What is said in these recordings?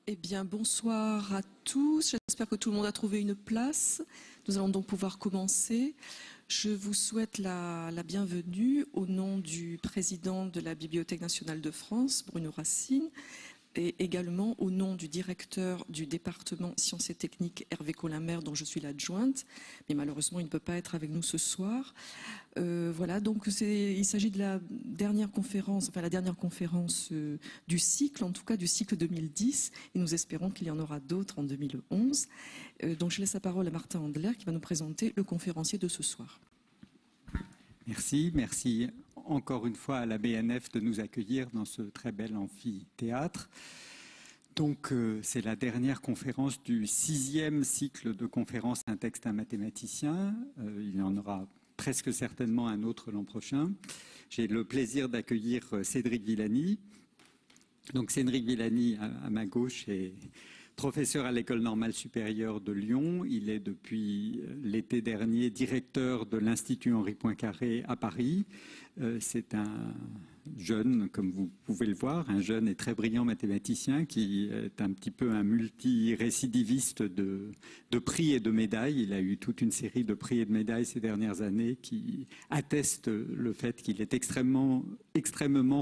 Eh bien, bonsoir à tous. J'espère que tout le monde a trouvé une place. Nous allons donc pouvoir commencer. Je vous souhaite la bienvenue au nom du président de la Bibliothèque nationale de France, Bruno Racine, et également au nom du directeur du département Sciences et Techniques, Hervé Colin-Mer, dont je suis l'adjointe, mais malheureusement il ne peut pas être avec nous ce soir. Voilà, donc il s'agit de la dernière conférence, du cycle, en tout cas du cycle 2010, et nous espérons qu'il y en aura d'autres en 2011. Donc je laisse la parole à Martin Andler qui va nous présenter le conférencier de ce soir. Merci encore une fois à la BNF de nous accueillir dans ce très bel amphithéâtre. Donc c'est la dernière conférence du 6e cycle de conférences Un texte, un mathématicien. Il y en aura presque certainement un autre l'an prochain. J'ai le plaisir d'accueillir Cédric Villani. Donc Cédric Villani, à ma gauche, est professeur à l'École normale supérieure de Lyon. Il est depuis l'été dernier directeur de l'Institut Henri Poincaré à Paris. C'est un jeune, comme vous pouvez le voir, un jeune et très brillant mathématicien qui est un petit peu un multi-récidiviste de prix et de médailles. Il a eu toute une série de prix et de médailles ces dernières années qui attestent le fait qu'il est extrêmement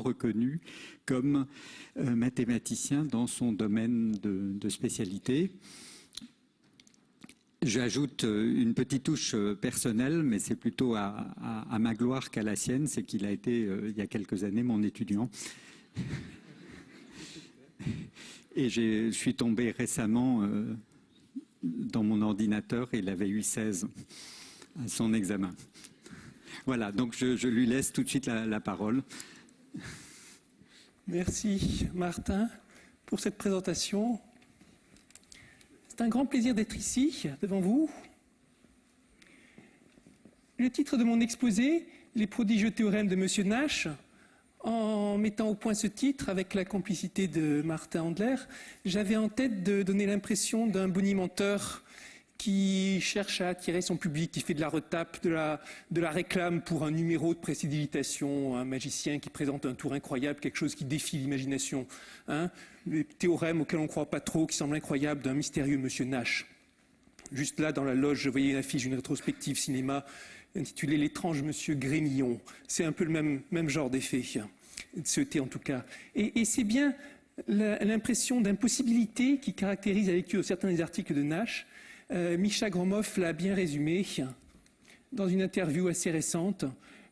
reconnu comme mathématicien dans son domaine de spécialité. J'ajoute une petite touche personnelle, mais c'est plutôt à ma gloire qu'à la sienne, c'est qu'il a été, il y a quelques années, mon étudiant. Et je suis tombé récemment dans mon ordinateur et il avait eu 16 à son examen. Voilà, donc je lui laisse tout de suite la parole. Merci Martin pour cette présentation. C'est un grand plaisir d'être ici, devant vous. Le titre de mon exposé, Les prodigieux théorèmes de M. Nash. En mettant au point ce titre, avec la complicité de Martin Andler, j'avais en tête de donner l'impression d'un bonimenteur qui cherche à attirer son public, qui fait de la retape, de la réclame pour un numéro de précéditation, un magicien qui présente un tour incroyable, quelque chose qui défie l'imagination. Des théorèmes auxquels on ne croit pas trop, qui semblent incroyables, d'un mystérieux monsieur Nash. Juste là, dans la loge, je voyais une affiche d'une rétrospective cinéma intitulée L'étrange monsieur Grémillon. C'est un peu le même genre d'effet, ce thé en tout cas. Et c'est bien l'impression d'impossibilité qui caractérise la lecture de certains des articles de Nash. Misha Gromov l'a bien résumé dans une interview assez récente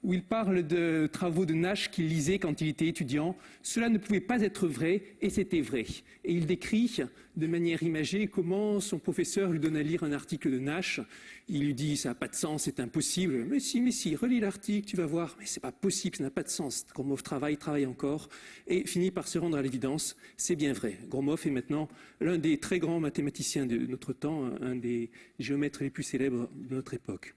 où il parle de travaux de Nash qu'il lisait quand il était étudiant. Cela ne pouvait pas être vrai et c'était vrai. Et il décrit de manière imagée comment son professeur lui donne à lire un article de Nash. Il lui dit « ça n'a pas de sens, c'est impossible ». « Mais si, relis l'article, tu vas voir. » « Mais c'est pas possible, ça n'a pas de sens. » Gromov travaille encore et finit par se rendre à l'évidence. C'est bien vrai. Gromov est maintenant l'un des très grands mathématiciens de notre temps, un des géomètres les plus célèbres de notre époque.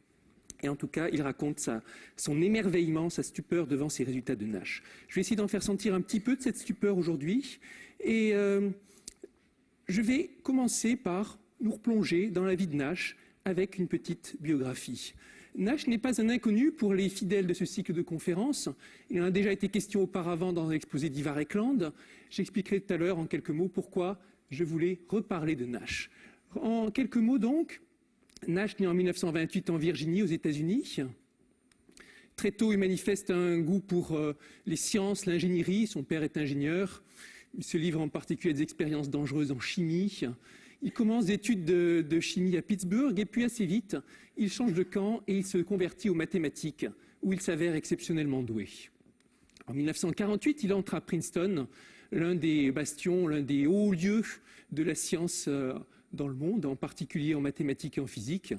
Et en tout cas, il raconte son émerveillement, sa stupeur devant ces résultats de Nash. Je vais essayer d'en faire sentir un petit peu de cette stupeur aujourd'hui. Et je vais commencer par nous replonger dans la vie de Nash avec une petite biographie. Nash n'est pas un inconnu pour les fidèles de ce cycle de conférences. Il en a déjà été question auparavant dans l'exposé d'Ivar Ekland. J'expliquerai tout à l'heure en quelques mots pourquoi je voulais reparler de Nash. En quelques mots donc, Nash naît en 1928 en Virginie, aux États-Unis. Très tôt, il manifeste un goût pour les sciences, l'ingénierie. Son père est ingénieur. Il se livre en particulier à des expériences dangereuses en chimie. Il commence des études de chimie à Pittsburgh et puis assez vite, il change de camp et il se convertit aux mathématiques, où il s'avère exceptionnellement doué. En 1948, il entre à Princeton, l'un des bastions, l'un des hauts lieux de la science dans le monde, en particulier en mathématiques et en physique.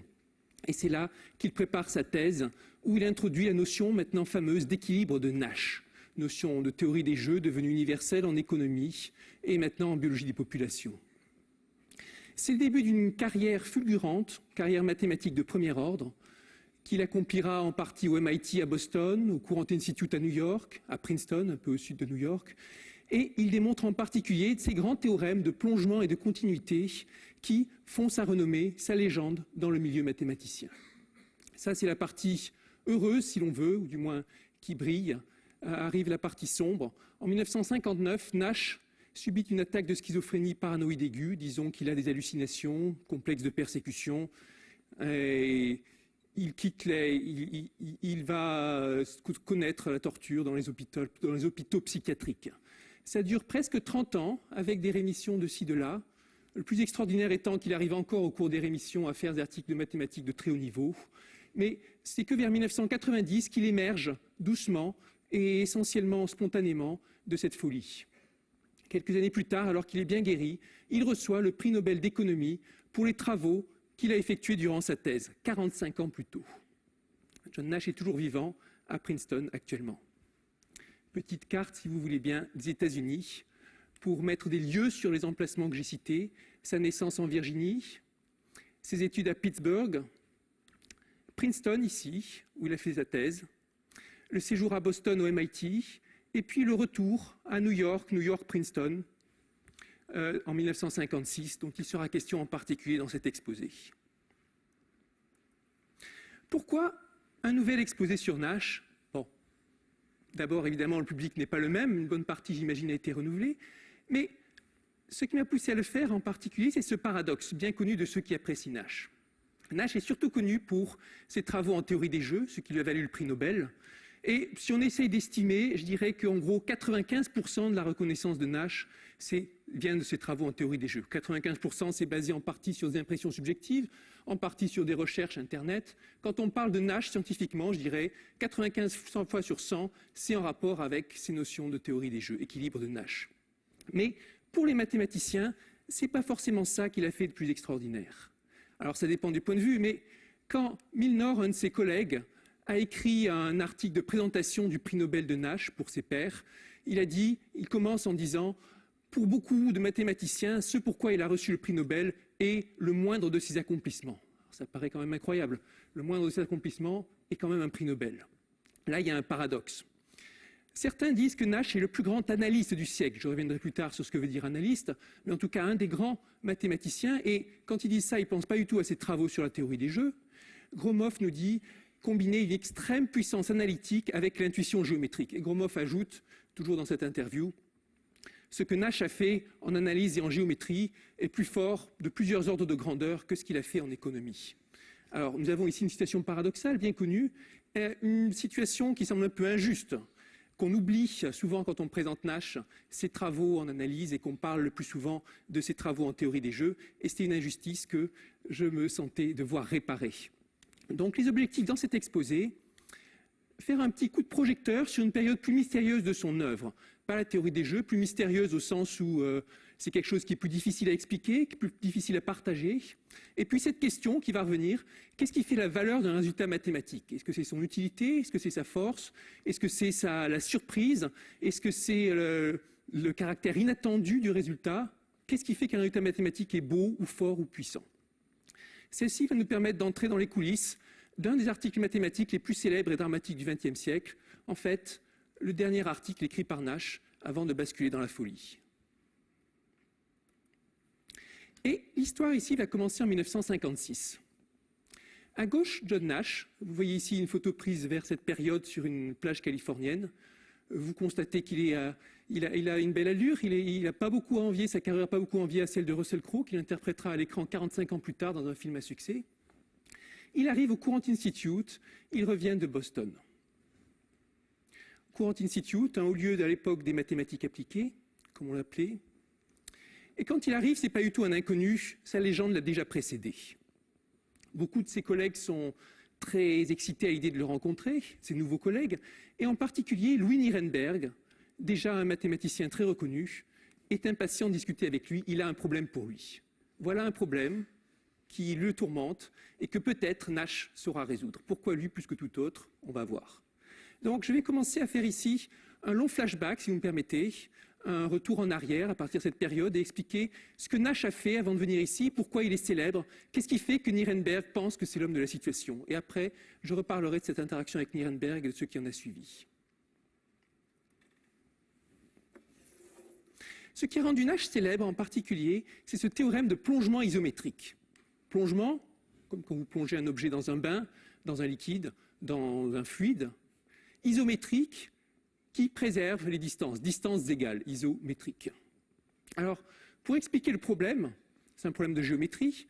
Et c'est là qu'il prépare sa thèse, où il introduit la notion maintenant fameuse d'équilibre de Nash, notion de théorie des jeux devenue universelle en économie et maintenant en biologie des populations. C'est le début d'une carrière fulgurante, carrière mathématique de premier ordre, qu'il accomplira en partie au MIT à Boston, au Courant Institute à New York, à Princeton, un peu au sud de New York. Et il démontre en particulier ces grands théorèmes de plongement et de continuité qui font sa renommée, sa légende dans le milieu mathématicien. Ça, c'est la partie heureuse, si l'on veut, ou du moins qui brille. Arrive la partie sombre. En 1959, Nash subit une attaque de schizophrénie paranoïde aiguë, disons qu'il a des hallucinations, complexe de persécution, et il va connaître la torture dans les hôpitaux psychiatriques. Ça dure presque 30 ans, avec des rémissions de ci, de là. Le plus extraordinaire étant qu'il arrive encore au cours des rémissions à faire des articles de mathématiques de très haut niveau. Mais c'est que vers 1990 qu'il émerge doucement et essentiellement spontanément de cette folie. Quelques années plus tard, alors qu'il est bien guéri, il reçoit le prix Nobel d'économie pour les travaux qu'il a effectués durant sa thèse, 45 ans plus tôt. John Nash est toujours vivant à Princeton actuellement. Petite carte, si vous voulez bien, des États-Unis, pour mettre des lieux sur les emplacements que j'ai cités. Sa naissance en Virginie, ses études à Pittsburgh, Princeton ici, où il a fait sa thèse, le séjour à Boston au MIT, et puis le retour à New York, Princeton, en 1956, dont il sera question en particulier dans cet exposé. Pourquoi un nouvel exposé sur Nash? Bon, d'abord, évidemment, le public n'est pas le même, une bonne partie, j'imagine, a été renouvelée, mais ce qui m'a poussé à le faire en particulier, c'est ce paradoxe bien connu de ceux qui apprécient Nash. Nash est surtout connu pour ses travaux en théorie des jeux, ce qui lui a valu le prix Nobel. Et si on essaye d'estimer, je dirais qu'en gros 95% de la reconnaissance de Nash vient de ses travaux en théorie des jeux. 95%, c'est basé en partie sur des impressions subjectives, en partie sur des recherches Internet. Quand on parle de Nash scientifiquement, je dirais 95 fois sur 100, c'est en rapport avec ces notions de théorie des jeux, équilibre de Nash. Mais pour les mathématiciens, ce n'est pas forcément ça qu'il a fait de plus extraordinaire. Alors ça dépend du point de vue, mais quand Milnor, un de ses collègues, a écrit un article de présentation du prix Nobel de Nash pour ses pairs, il commence en disant « Pour beaucoup de mathématiciens, ce pourquoi il a reçu le prix Nobel est le moindre de ses accomplissements. » Ça paraît quand même incroyable. Le moindre de ses accomplissements est quand même un prix Nobel. Là, il y a un paradoxe. Certains disent que Nash est le plus grand analyste du siècle. Je reviendrai plus tard sur ce que veut dire analyste, mais en tout cas un des grands mathématiciens. Et quand ils disent ça, ils ne pensent pas du tout à ses travaux sur la théorie des jeux. Gromov nous dit combiner une extrême puissance analytique avec l'intuition géométrique. Et Gromov ajoute, toujours dans cette interview, ce que Nash a fait en analyse et en géométrie est plus fort de plusieurs ordres de grandeur que ce qu'il a fait en économie. Alors nous avons ici une situation paradoxale, bien connue, une situation qui semble un peu injuste, qu'on oublie souvent quand on présente Nash, ses travaux en analyse, et qu'on parle le plus souvent de ses travaux en théorie des jeux, et c'était une injustice que je me sentais devoir réparer. Donc les objectifs dans cet exposé, faire un petit coup de projecteur sur une période plus mystérieuse de son œuvre. Pas la théorie des jeux, plus mystérieuse au sens où c'est quelque chose qui est plus difficile à expliquer, qui est plus difficile à partager. Et puis cette question qui va revenir, qu'est-ce qui fait la valeur d'un résultat mathématique? Est-ce que c'est son utilité? Est-ce que c'est sa force? Est-ce que c'est la surprise? Est-ce que c'est le caractère inattendu du résultat? Qu'est-ce qui fait qu'un résultat mathématique est beau ou fort ou puissant? Celle-ci va nous permettre d'entrer dans les coulisses d'un des articles mathématiques les plus célèbres et dramatiques du XXe siècle, en fait, le dernier article écrit par Nash avant de basculer dans la folie. Et l'histoire ici va commencer en 1956. À gauche, John Nash. Vous voyez ici une photo prise vers cette période sur une plage californienne. Vous constatez qu'il a une belle allure, il n'a pas beaucoup à envier, sa carrière n'a pas beaucoup à envier à celle de Russell Crowe, qu'il interprétera à l'écran 45 ans plus tard dans un film à succès. Il arrive au Courant Institute, il revient de Boston. Courant Institute, un haut lieu à l'époque des mathématiques appliquées, comme on l'appelait. Et quand il arrive, ce n'est pas du tout un inconnu, sa légende l'a déjà précédé. Beaucoup de ses collègues sont très excités à l'idée de le rencontrer, ses nouveaux collègues, et en particulier Louis Nirenberg, déjà un mathématicien très reconnu, est impatient de discuter avec lui, il a un problème pour lui. Voilà un problème qui le tourmente et que peut-être Nash saura résoudre. Pourquoi lui plus que tout autre? On va voir. Donc je vais commencer à faire ici un long flashback, si vous me permettez, un retour en arrière à partir de cette période et expliquer ce que Nash a fait avant de venir ici, pourquoi il est célèbre, qu'est-ce qui fait que Nirenberg pense que c'est l'homme de la situation. Et après, je reparlerai de cette interaction avec Nirenberg et de ce qui en a suivi. Ce qui a rendu Nash célèbre en particulier, c'est ce théorème de plongement isométrique. Plongement, comme quand vous plongez un objet dans un bain, dans un liquide, dans un fluide. Isométrique, qui préserve les distances égales, isométriques. Alors, pour expliquer le problème, c'est un problème de géométrie,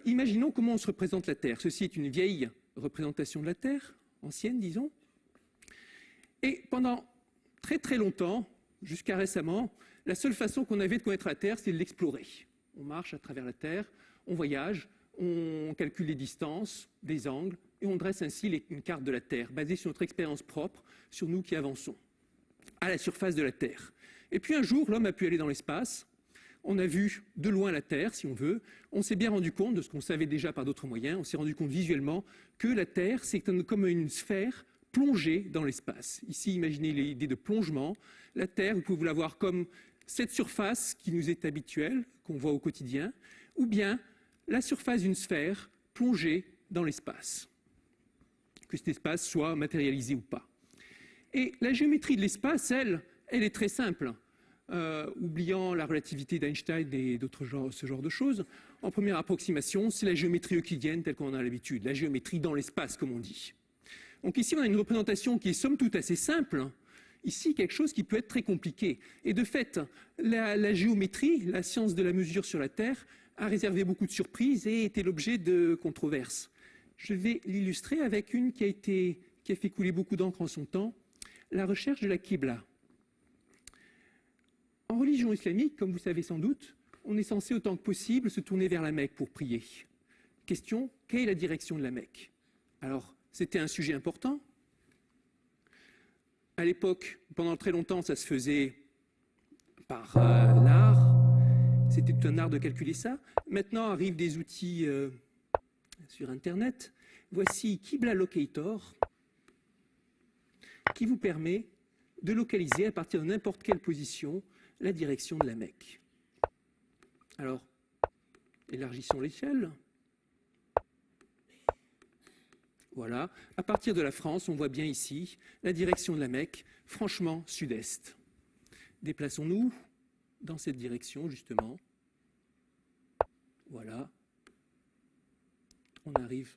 imaginons comment on se représente la Terre. Ceci est une vieille représentation de la Terre, ancienne disons. Et pendant très très longtemps, jusqu'à récemment, la seule façon qu'on avait de connaître la Terre, c'est de l'explorer. On marche à travers la Terre, on voyage, on calcule les distances, des angles, et on dresse ainsi une carte de la Terre, basée sur notre expérience propre, sur nous qui avançons, à la surface de la Terre. Et puis un jour, l'homme a pu aller dans l'espace, on a vu de loin la Terre, si on veut, on s'est bien rendu compte de ce qu'on savait déjà par d'autres moyens, on s'est rendu compte visuellement que la Terre, c'est comme une sphère plongée dans l'espace. Ici, imaginez l'idée de plongement. La Terre, vous pouvez la voir comme cette surface qui nous est habituelle, qu'on voit au quotidien, ou bien la surface d'une sphère plongée dans l'espace, que cet espace soit matérialisé ou pas. Et la géométrie de l'espace, elle est très simple. Oubliant la relativité d'Einstein et d'autres ce genre de choses, en première approximation, c'est la géométrie euclidienne telle qu'on en a l'habitude, la géométrie dans l'espace, comme on dit. Donc ici, on a une représentation qui est somme toute assez simple. Ici, quelque chose qui peut être très compliqué. Et de fait, la géométrie, la science de la mesure sur la Terre, a réservé beaucoup de surprises et été l'objet de controverses. Je vais l'illustrer avec une qui a fait couler beaucoup d'encre en son temps, la recherche de la Qibla. En religion islamique, comme vous savez sans doute, on est censé autant que possible se tourner vers la Mecque pour prier. Question, quelle est la direction de la Mecque? Alors, c'était un sujet important. À l'époque, pendant très longtemps, ça se faisait par l'art. C'était tout un art de calculer ça. Maintenant arrivent des outils sur Internet. Voici Qibla Locator, qui vous permet de localiser à partir de n'importe quelle position la direction de la Mecque. Alors, élargissons l'échelle. Voilà. À partir de la France, on voit bien ici la direction de la Mecque, franchement sud-est. Déplaçons-nous dans cette direction, justement. Voilà. On arrive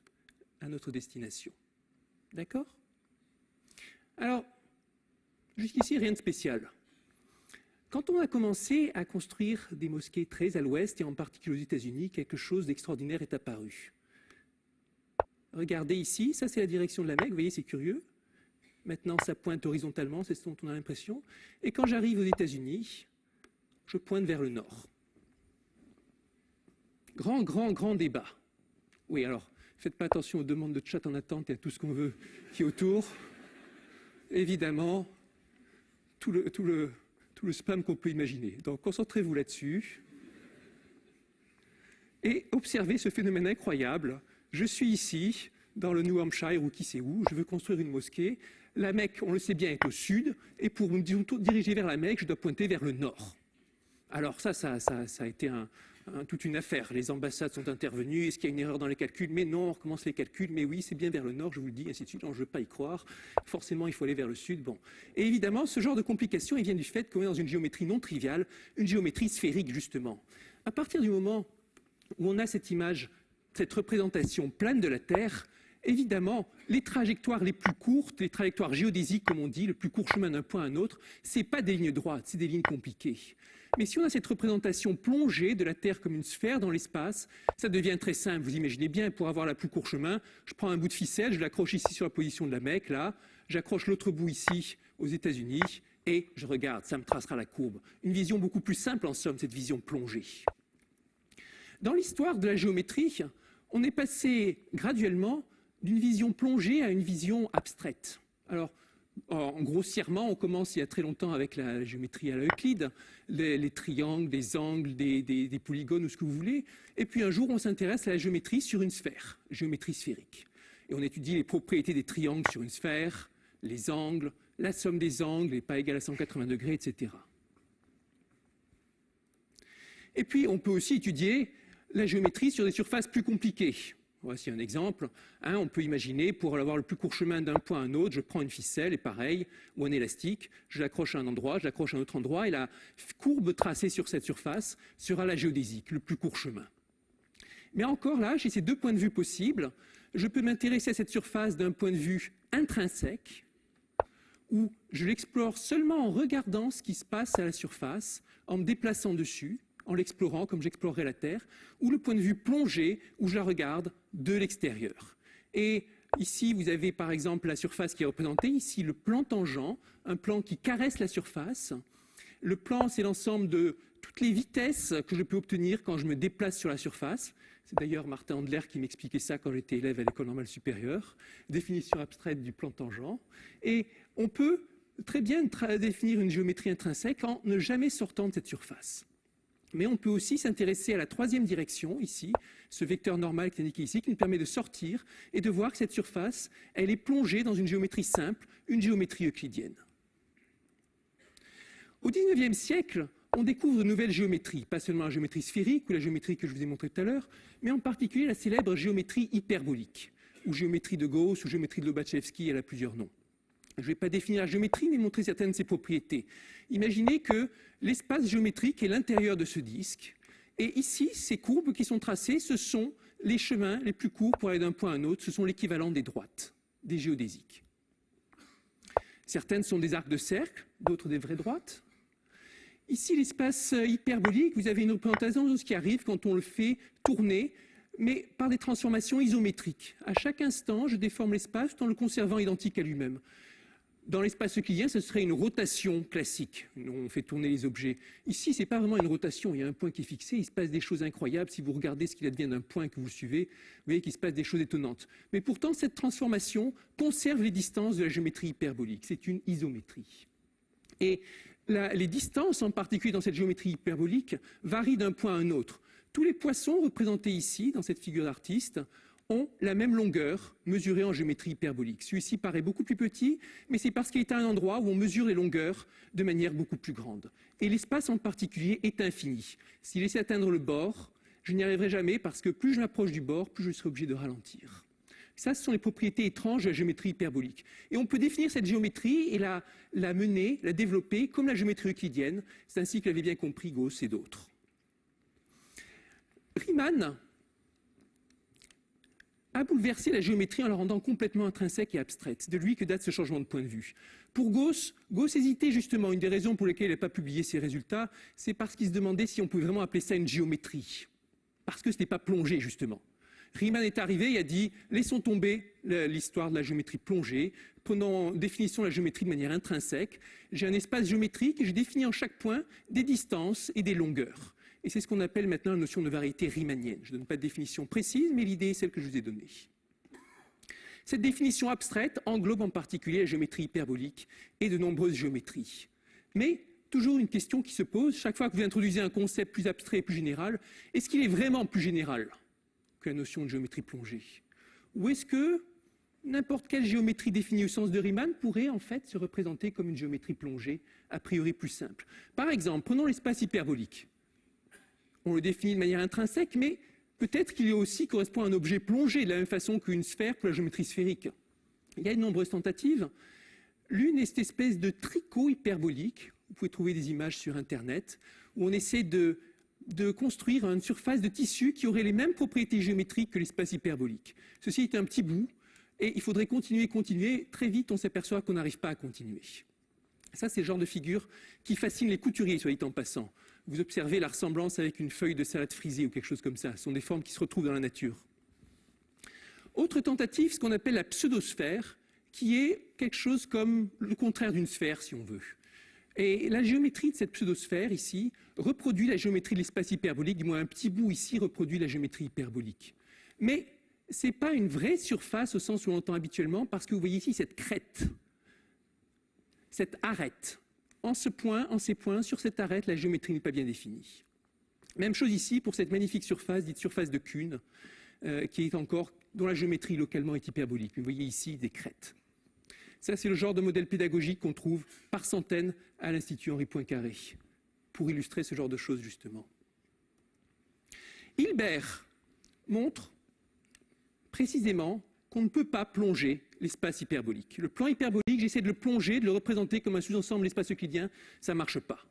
à notre destination. D'accord? Alors, jusqu'ici, rien de spécial. Quand on a commencé à construire des mosquées très à l'ouest, et en particulier aux États-Unis, quelque chose d'extraordinaire est apparu. Regardez ici, ça c'est la direction de la Mecque, vous voyez, c'est curieux. Maintenant, ça pointe horizontalement, c'est ce dont on a l'impression. Et quand j'arrive aux États-Unis, je pointe vers le nord. Grand débat. Oui, alors, faites pas attention aux demandes de chat en attente et à tout ce qu'on veut qui est autour. Évidemment, tout le spam qu'on peut imaginer. Donc, concentrez-vous là-dessus. Et observez ce phénomène incroyable. Je suis ici, dans le New Hampshire ou qui sait où, je veux construire une mosquée. La Mecque, on le sait bien, est au sud. Et pour me diriger vers la Mecque, je dois pointer vers le nord. Alors ça a été toute une affaire. Les ambassades sont intervenues. Est-ce qu'il y a une erreur dans les calculs? Mais non, on recommence les calculs. Mais oui, c'est bien vers le nord, je vous le dis, ainsi de suite. Non, je ne veux pas y croire. Forcément, il faut aller vers le sud. Bon. Et évidemment, ce genre de complications, il vient du fait qu'on est dans une géométrie non triviale, une géométrie sphérique, justement. À partir du moment où on a cette image, cette représentation plane de la Terre, évidemment, les trajectoires les plus courtes, les trajectoires géodésiques, comme on dit, le plus court chemin d'un point à un autre, ce n'est pas des lignes droites, c'est des lignes compliquées. Mais si on a cette représentation plongée de la Terre comme une sphère dans l'espace, ça devient très simple. Vous imaginez bien, pour avoir le plus court chemin, je prends un bout de ficelle, je l'accroche ici sur la position de la Mecque, là, j'accroche l'autre bout ici aux États-Unis, et je regarde, ça me tracera la courbe. Une vision beaucoup plus simple, en somme, cette vision plongée. Dans l'histoire de la géométrie, on est passé graduellement d'une vision plongée à une vision abstraite. Alors, grossièrement, on commence il y a très longtemps avec la géométrie à l'Euclide, les triangles, des angles, des polygones ou ce que vous voulez. Et puis un jour, on s'intéresse à la géométrie sur une sphère, géométrie sphérique. Et on étudie les propriétés des triangles sur une sphère, les angles, la somme des angles n'est pas égale à 180 degrés, etc. Et puis, on peut aussi étudier la géométrie sur des surfaces plus compliquées. Voici un exemple. On peut imaginer, pour avoir le plus court chemin d'un point à un autre, je prends une ficelle, et pareil, ou un élastique, je l'accroche à un endroit, je l'accroche à un autre endroit, et la courbe tracée sur cette surface sera la géodésique, le plus court chemin. Mais encore là, j'ai ces deux points de vue possibles. Je peux m'intéresser à cette surface d'un point de vue intrinsèque, où je l'explore seulement en regardant ce qui se passe à la surface, en me déplaçant dessus, en l'explorant comme j'explorerais la Terre, ou le point de vue plongé, où je la regarde de l'extérieur. Et ici, vous avez par exemple la surface qui est représentée, ici le plan tangent, un plan qui caresse la surface. Le plan, c'est l'ensemble de toutes les vitesses que je peux obtenir quand je me déplace sur la surface. C'est d'ailleurs Martin Andler qui m'expliquait ça quand j'étais élève à l'École normale supérieure. Définition abstraite du plan tangent. Et on peut très bien définir une géométrie intrinsèque en ne jamais sortant de cette surface. Mais on peut aussi s'intéresser à la troisième direction, ici, ce vecteur normal qui est indiqué ici, qui nous permet de sortir et de voir que cette surface, elle est plongée dans une géométrie simple, une géométrie euclidienne. Au XIXe siècle, on découvre de nouvelles géométries, pas seulement la géométrie sphérique ou la géométrie que je vous ai montrée tout à l'heure, mais en particulier la célèbre géométrie hyperbolique, ou géométrie de Gauss, ou géométrie de Lobachevsky, elle a plusieurs noms. Je ne vais pas définir la géométrie, mais montrer certaines de ses propriétés. Imaginez que l'espace géométrique est l'intérieur de ce disque, et ici, ces courbes qui sont tracées, ce sont les chemins les plus courts pour aller d'un point à un autre, ce sont l'équivalent des droites, des géodésiques. Certaines sont des arcs de cercle, d'autres des vraies droites. Ici, l'espace hyperbolique, vous avez une représentation de ce qui arrive quand on le fait tourner, mais par des transformations isométriques. À chaque instant, je déforme l'espace tout en le conservant identique à lui-même. Dans l'espace euclidien, ce serait une rotation classique. On fait tourner les objets. Ici, ce n'est pas vraiment une rotation. Il y a un point qui est fixé. Il se passe des choses incroyables. Si vous regardez ce qu'il advient d'un point que vous suivez, vous voyez qu'il se passe des choses étonnantes. Mais pourtant, cette transformation conserve les distances de la géométrie hyperbolique. C'est une isométrie. Et les distances, en particulier dans cette géométrie hyperbolique, varient d'un point à un autre. Tous les poissons représentés ici, dans cette figure d'artiste, ont la même longueur mesurée en géométrie hyperbolique. Celui-ci paraît beaucoup plus petit, mais c'est parce qu'il est à un endroit où on mesure les longueurs de manière beaucoup plus grande. Et l'espace en particulier est infini. S'il laissait atteindre le bord, je n'y arriverai jamais parce que plus je m'approche du bord, plus je serai obligé de ralentir. Ça, ce sont les propriétés étranges de la géométrie hyperbolique. Et on peut définir cette géométrie et la mener, la développer comme la géométrie euclidienne. C'est ainsi que l'avaient bien compris Gauss et d'autres. Riemann a bouleversé la géométrie en la rendant complètement intrinsèque et abstraite. C'est de lui que date ce changement de point de vue. Pour Gauss hésitait justement. Une des raisons pour lesquelles il n'a pas publié ses résultats, c'est parce qu'il se demandait si on pouvait vraiment appeler ça une géométrie. Parce que ce n'est pas plongé, justement. Riemann est arrivé et a dit « laissons tomber l'histoire de la géométrie plongée, prenons définition de la géométrie de manière intrinsèque. J'ai un espace géométrique et je définis en chaque point des distances et des longueurs. » Et c'est ce qu'on appelle maintenant la notion de variété riemannienne. Je ne donne pas de définition précise, mais l'idée est celle que je vous ai donnée. Cette définition abstraite englobe en particulier la géométrie hyperbolique et de nombreuses géométries. Mais toujours une question qui se pose, chaque fois que vous introduisez un concept plus abstrait et plus général, est-ce qu'il est vraiment plus général que la notion de géométrie plongée? Ou est-ce que n'importe quelle géométrie définie au sens de Riemann pourrait en fait se représenter comme une géométrie plongée, a priori plus simple? Par exemple, prenons l'espace hyperbolique. On le définit de manière intrinsèque, mais peut-être qu'il aussi correspond à un objet plongé, de la même façon qu'une sphère pour la géométrie sphérique. Il y a de nombreuses tentatives. L'une est cette espèce de tricot hyperbolique. Vous pouvez trouver des images sur Internet, où on essaie de construire une surface de tissu qui aurait les mêmes propriétés géométriques que l'espace hyperbolique. Ceci est un petit bout, et il faudrait continuer. Très vite, on s'aperçoit qu'on n'arrive pas à continuer. Ça, c'est le genre de figure qui fascine les couturiers, soit dit en passant. Vous observez la ressemblance avec une feuille de salade frisée ou quelque chose comme ça. Ce sont des formes qui se retrouvent dans la nature. Autre tentative, ce qu'on appelle la pseudosphère, qui est quelque chose comme le contraire d'une sphère, si on veut. Et la géométrie de cette pseudosphère, ici, reproduit la géométrie de l'espace hyperbolique, du moins un petit bout ici reproduit la géométrie hyperbolique. Mais ce n'est pas une vraie surface au sens où on l'entend habituellement, parce que vous voyez ici cette crête, cette arête. En ces points, sur cette arête, la géométrie n'est pas bien définie. Même chose ici pour cette magnifique surface, dite surface de Kuhn, dont la géométrie localement est hyperbolique. Vous voyez ici des crêtes. Ça, c'est le genre de modèle pédagogique qu'on trouve par centaines à l'Institut Henri Poincaré, pour illustrer ce genre de choses, justement. Hilbert montre précisément qu'on ne peut pas plonger l'espace hyperbolique. Le plan hyperbolique, j'essaie de le plonger, de le représenter comme un sous-ensemble de l'espace euclidien, ça ne marche pas.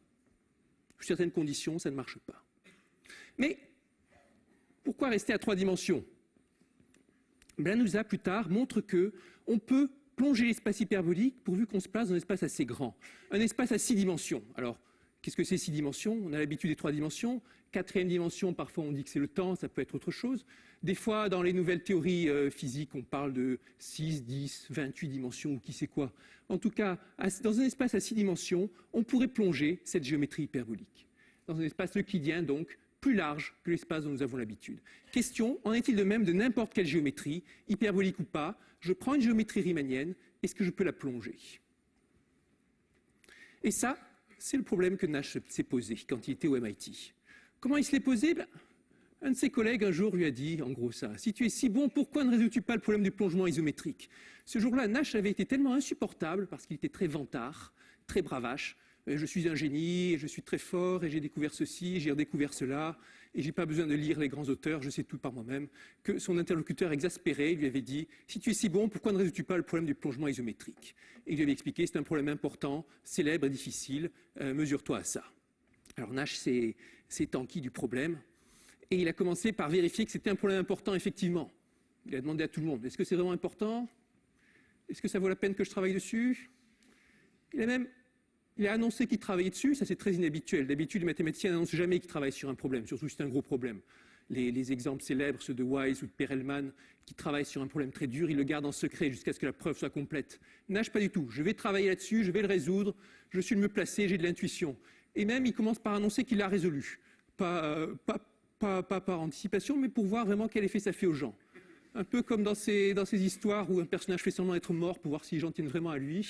Sous certaines conditions, ça ne marche pas. Mais pourquoi rester à 3 dimensions? Blanusa, plus tard, montre qu'on peut plonger l'espace hyperbolique pourvu qu'on se place dans un espace assez grand. Un espace à 6 dimensions. Alors, qu'est-ce que c'est 6 dimensions? On a l'habitude des 3 dimensions. 4e dimension, parfois on dit que c'est le temps, ça peut être autre chose. Des fois, dans les nouvelles théories physiques, on parle de 6, 10, 28 dimensions ou qui sait quoi. En tout cas, dans un espace à 6 dimensions, on pourrait plonger cette géométrie hyperbolique. Dans un espace euclidien, donc, plus large que l'espace dont nous avons l'habitude. Question, en est-il de même de n'importe quelle géométrie, hyperbolique ou pas? Je prends une géométrie riemannienne, est-ce que je peux la plonger? Et ça, c'est le problème que Nash s'est posé quand il était au MIT. Comment il se l'est posé? Un de ses collègues un jour lui a dit, en gros ça, si tu es si bon, pourquoi ne résous-tu pas le problème du plongement isométrique? Ce jour-là, Nash avait été tellement insupportable, parce qu'il était très vantard, très bravache, je suis un génie, et je suis très fort, et j'ai découvert ceci, j'ai redécouvert cela, et j'ai pas besoin de lire les grands auteurs, je sais tout par moi-même, que son interlocuteur exaspéré lui avait dit « Si tu es si bon, pourquoi ne résous-tu pas le problème du plongement isométrique ?» Et il lui avait expliqué « C'est un problème important, célèbre et difficile, mesure-toi à ça. » Alors Nash s'est enquis du problème, et il a commencé par vérifier que c'était un problème important, effectivement. Il a demandé à tout le monde « Est-ce que c'est vraiment important? Est-ce que ça vaut la peine que je travaille dessus ?» Il a annoncé qu'il travaillait dessus, ça c'est très inhabituel. D'habitude, les mathématiciens n'annoncent jamais qu'ils travaillent sur un problème, surtout si c'est un gros problème. Les exemples célèbres, ceux de Wise ou de Perelman, qui travaillent sur un problème très dur, ils le gardent en secret jusqu'à ce que la preuve soit complète. Nash, pas du tout. Je vais travailler là-dessus, je vais le résoudre, je suis le mieux placé, j'ai de l'intuition. Et même, il commence par annoncer qu'il l'a résolu. Pas par anticipation, mais pour voir vraiment quel effet ça fait aux gens. Un peu comme dans ces histoires où un personnage fait semblant d'être mort pour voir si les gens tiennent vraiment à lui.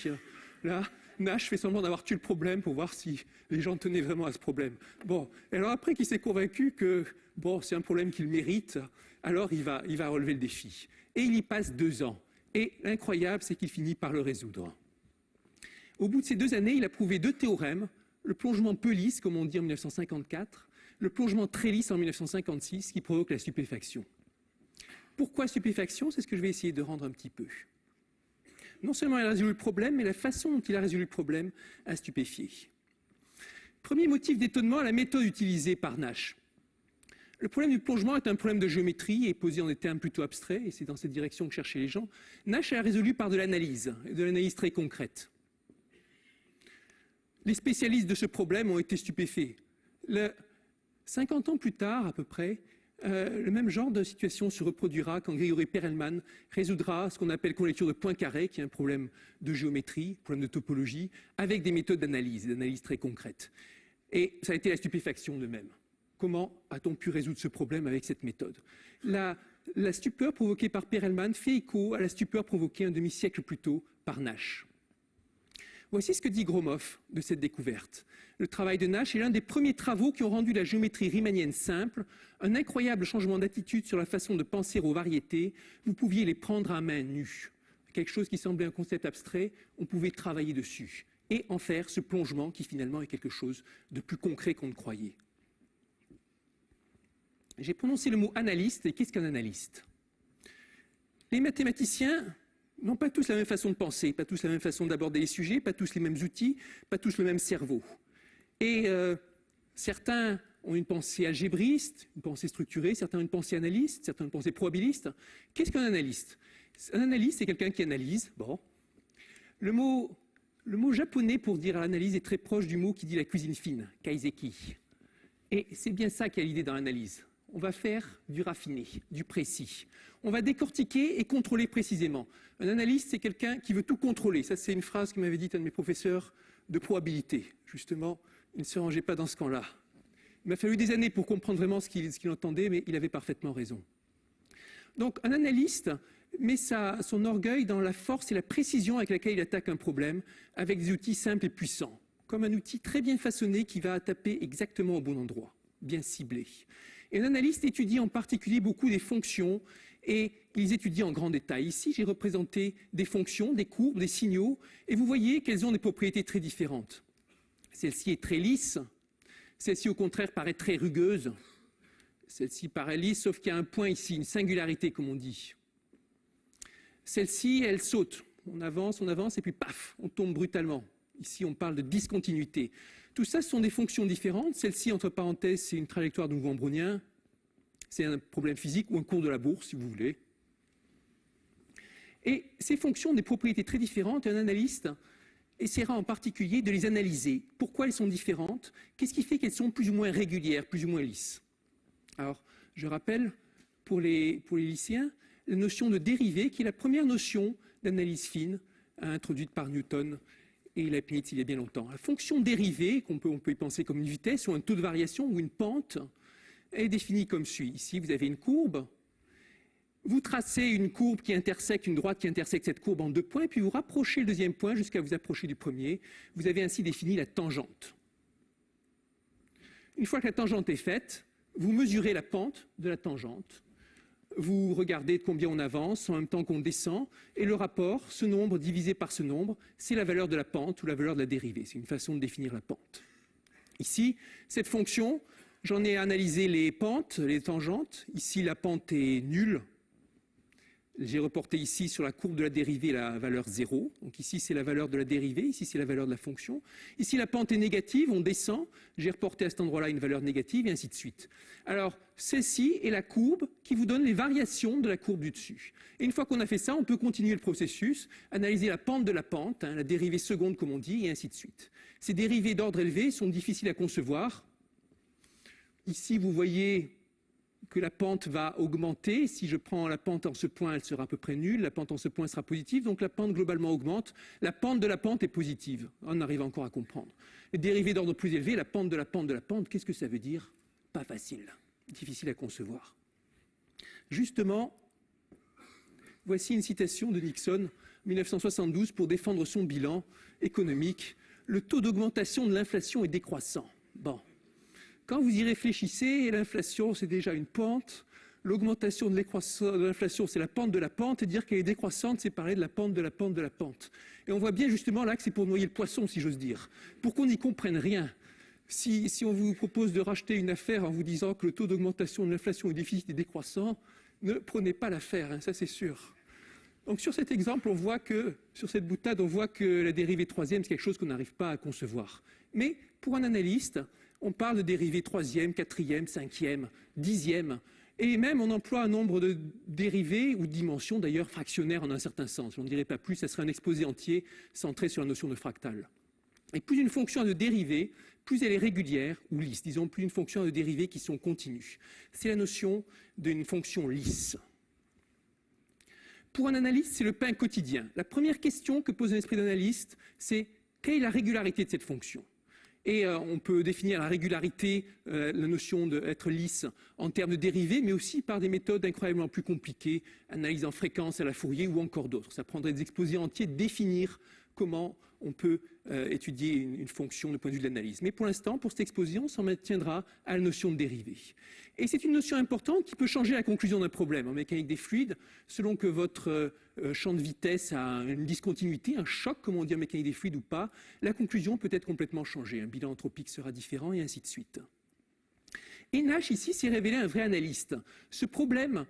Là, Nash fait semblant d'avoir tué le problème pour voir si les gens tenaient vraiment à ce problème. Bon, alors après qu'il s'est convaincu que bon, c'est un problème qu'il mérite, alors il va relever le défi. Et il y passe 2 ans. Et l'incroyable, c'est qu'il finit par le résoudre. Au bout de ces 2 années, il a prouvé 2 théorèmes, le plongement peu lisse, comme on dit en 1954, le plongement très lisse en 1956, qui provoque la stupéfaction. Pourquoi stupéfaction? C'est ce que je vais essayer de rendre un petit peu. Non seulement il a résolu le problème, mais la façon dont il a résolu le problème a stupéfié. Premier motif d'étonnement, la méthode utilisée par Nash. Le problème du plongement est un problème de géométrie et posé en des termes plutôt abstraits, et c'est dans cette direction que cherchaient les gens. Nash l'a résolu par de l'analyse très concrète. Les spécialistes de ce problème ont été stupéfaits. 50 ans plus tard, à peu près, le même genre de situation se reproduira quand Gregory Perelman résoudra ce qu'on appelle conjecture de Poincaré, qui est un problème de géométrie, problème de topologie, avec des méthodes d'analyse très concrètes. Et ça a été la stupéfaction de même. Comment a-t-on pu résoudre ce problème avec cette méthode? La stupeur provoquée par Perelman fait écho à la stupeur provoquée un demi-siècle plus tôt par Nash. Voici ce que dit Gromov de cette découverte. Le travail de Nash est l'un des premiers travaux qui ont rendu la géométrie riemannienne simple, un incroyable changement d'attitude sur la façon de penser aux variétés. Vous pouviez les prendre à main nue. Quelque chose qui semblait un concept abstrait, on pouvait travailler dessus et en faire ce plongement qui finalement est quelque chose de plus concret qu'on ne croyait. J'ai prononcé le mot analyste, et qu'est-ce qu'un analyste? Les mathématiciens n'ont pas tous la même façon de penser, pas tous la même façon d'aborder les sujets, pas tous les mêmes outils, pas tous le même cerveau. Et certains ont une pensée algébriste, une pensée structurée, certains ont une pensée analyste, certains ont une pensée probabiliste. Qu'est-ce qu'un analyste? Un analyste, c'est quelqu'un qui analyse. Bon. Le mot japonais pour dire l'analyse est très proche du mot qui dit la cuisine fine, kaiseki. Et c'est bien ça qui a l'idée dans l'analyse. On va faire du raffiné, du précis. On va décortiquer et contrôler précisément. Un analyste, c'est quelqu'un qui veut tout contrôler. Ça, c'est une phrase que m'avait dite un de mes professeurs de probabilité. Justement, il ne se rangeait pas dans ce camp-là. Il m'a fallu des années pour comprendre vraiment ce qu'il entendait, mais il avait parfaitement raison. Donc, un analyste met son orgueil dans la force et la précision avec laquelle il attaque un problème, avec des outils simples et puissants, comme un outil très bien façonné qui va taper exactement au bon endroit, bien ciblé. Et un analyste étudie en particulier beaucoup des fonctions et ils étudient en grand détail. Ici, j'ai représenté des fonctions, des courbes, des signaux et vous voyez qu'elles ont des propriétés très différentes. Celle-ci est très lisse, celle-ci au contraire paraît très rugueuse, celle-ci paraît lisse sauf qu'il y a un point ici, une singularité comme on dit. Celle-ci, elle saute, on avance et puis paf, on tombe brutalement. Ici, on parle de discontinuité. Tout ça, ce sont des fonctions différentes. Celle-ci, entre parenthèses, c'est une trajectoire de mouvement brownien. C'est un problème physique ou un cours de la bourse, si vous voulez. Et ces fonctions ont des propriétés très différentes et un analyste essaiera en particulier de les analyser. Pourquoi elles sont différentes? Qu'est-ce qui fait qu'elles sont plus ou moins régulières, plus ou moins lisses? Alors, je rappelle pour les lycéens la notion de dérivée, qui est la première notion d'analyse fine introduite par Newton et Leibniz il y a bien longtemps. La fonction dérivée, on peut y penser comme une vitesse ou un taux de variation ou une pente, est définie comme suit. Ici, vous avez une courbe. Vous tracez une courbe qui intersecte, une droite qui intersecte cette courbe en 2 points, puis vous rapprochez le deuxième point jusqu'à vous approcher du premier. Vous avez ainsi défini la tangente. Une fois que la tangente est faite, vous mesurez la pente de la tangente. Vous regardez de combien on avance en même temps qu'on descend, et le rapport, ce nombre divisé par ce nombre, c'est la valeur de la pente ou la valeur de la dérivée. C'est une façon de définir la pente. Ici, cette fonction, j'en ai analysé les pentes, les tangentes. Ici, la pente est nulle. J'ai reporté ici sur la courbe de la dérivée la valeur 0. Donc ici, c'est la valeur de la dérivée. Ici, c'est la valeur de la fonction. Ici, la pente est négative, on descend. J'ai reporté à cet endroit-là une valeur négative, et ainsi de suite. Alors, celle-ci est la courbe qui vous donne les variations de la courbe du dessus. Et une fois qu'on a fait ça, on peut continuer le processus, analyser la pente de la pente, la dérivée seconde, comme on dit, et ainsi de suite. Ces dérivées d'ordre élevé sont difficiles à concevoir. Ici, vous voyez que la pente va augmenter. Si je prends la pente en ce point, elle sera à peu près nulle. La pente en ce point sera positive. Donc la pente globalement augmente. La pente de la pente est positive. On arrive encore à comprendre. Les dérivées d'ordre plus élevé, la pente de la pente de la pente, qu'est-ce que ça veut dire? Pas facile. Difficile à concevoir. Justement, voici une citation de Nixon, 1972, pour défendre son bilan économique. Le taux d'augmentation de l'inflation est décroissant. Bon. Quand vous y réfléchissez, l'inflation, c'est déjà une pente. L'augmentation de l'inflation, c'est la pente de la pente. Et dire qu'elle est décroissante, c'est parler de la pente de la pente de la pente. Et on voit bien justement là que c'est pour noyer le poisson, si j'ose dire. Pour qu'on n'y comprenne rien. Si on vous propose de racheter une affaire en vous disant que le taux d'augmentation de l'inflation et du déficit est décroissant, ne prenez pas l'affaire, hein, ça c'est sûr. Donc sur cet exemple, sur cette boutade, on voit que la dérivée troisième, c'est quelque chose qu'on n'arrive pas à concevoir. Mais pour un analyste, on parle de dérivée troisième, quatrième, cinquième, dixième, et même on emploie un nombre de dérivées ou dimensions, d'ailleurs fractionnaires en un certain sens. On ne dirait pas plus, ça serait un exposé entier centré sur la notion de fractal. Et plus une fonction a de dérivées, plus elle est régulière ou lisse. Disons, plus une fonction a de dérivées qui sont continues. C'est la notion d'une fonction lisse. Pour un analyste, c'est le pain quotidien. La première question que pose un esprit d'analyste, c'est quelle est la régularité de cette fonction? Et on peut définir la régularité, la notion d'être lisse en termes de dérivés, mais aussi par des méthodes incroyablement plus compliquées, analyse en fréquence à la Fourier ou encore d'autres. Ça prendrait des exposés entiers de définir comment on peut étudier une fonction du point de vue de l'analyse. Mais pour l'instant, pour cet exposé, on s'en maintiendra à la notion de dérivée. Et c'est une notion importante qui peut changer la conclusion d'un problème. En mécanique des fluides, selon que votre champ de vitesse a une discontinuité, un choc, comme on dit en mécanique des fluides ou pas, la conclusion peut être complètement changée. Un bilan anthropique sera différent et ainsi de suite. Et Nash, ici, s'est révélé un vrai analyste. Ce problème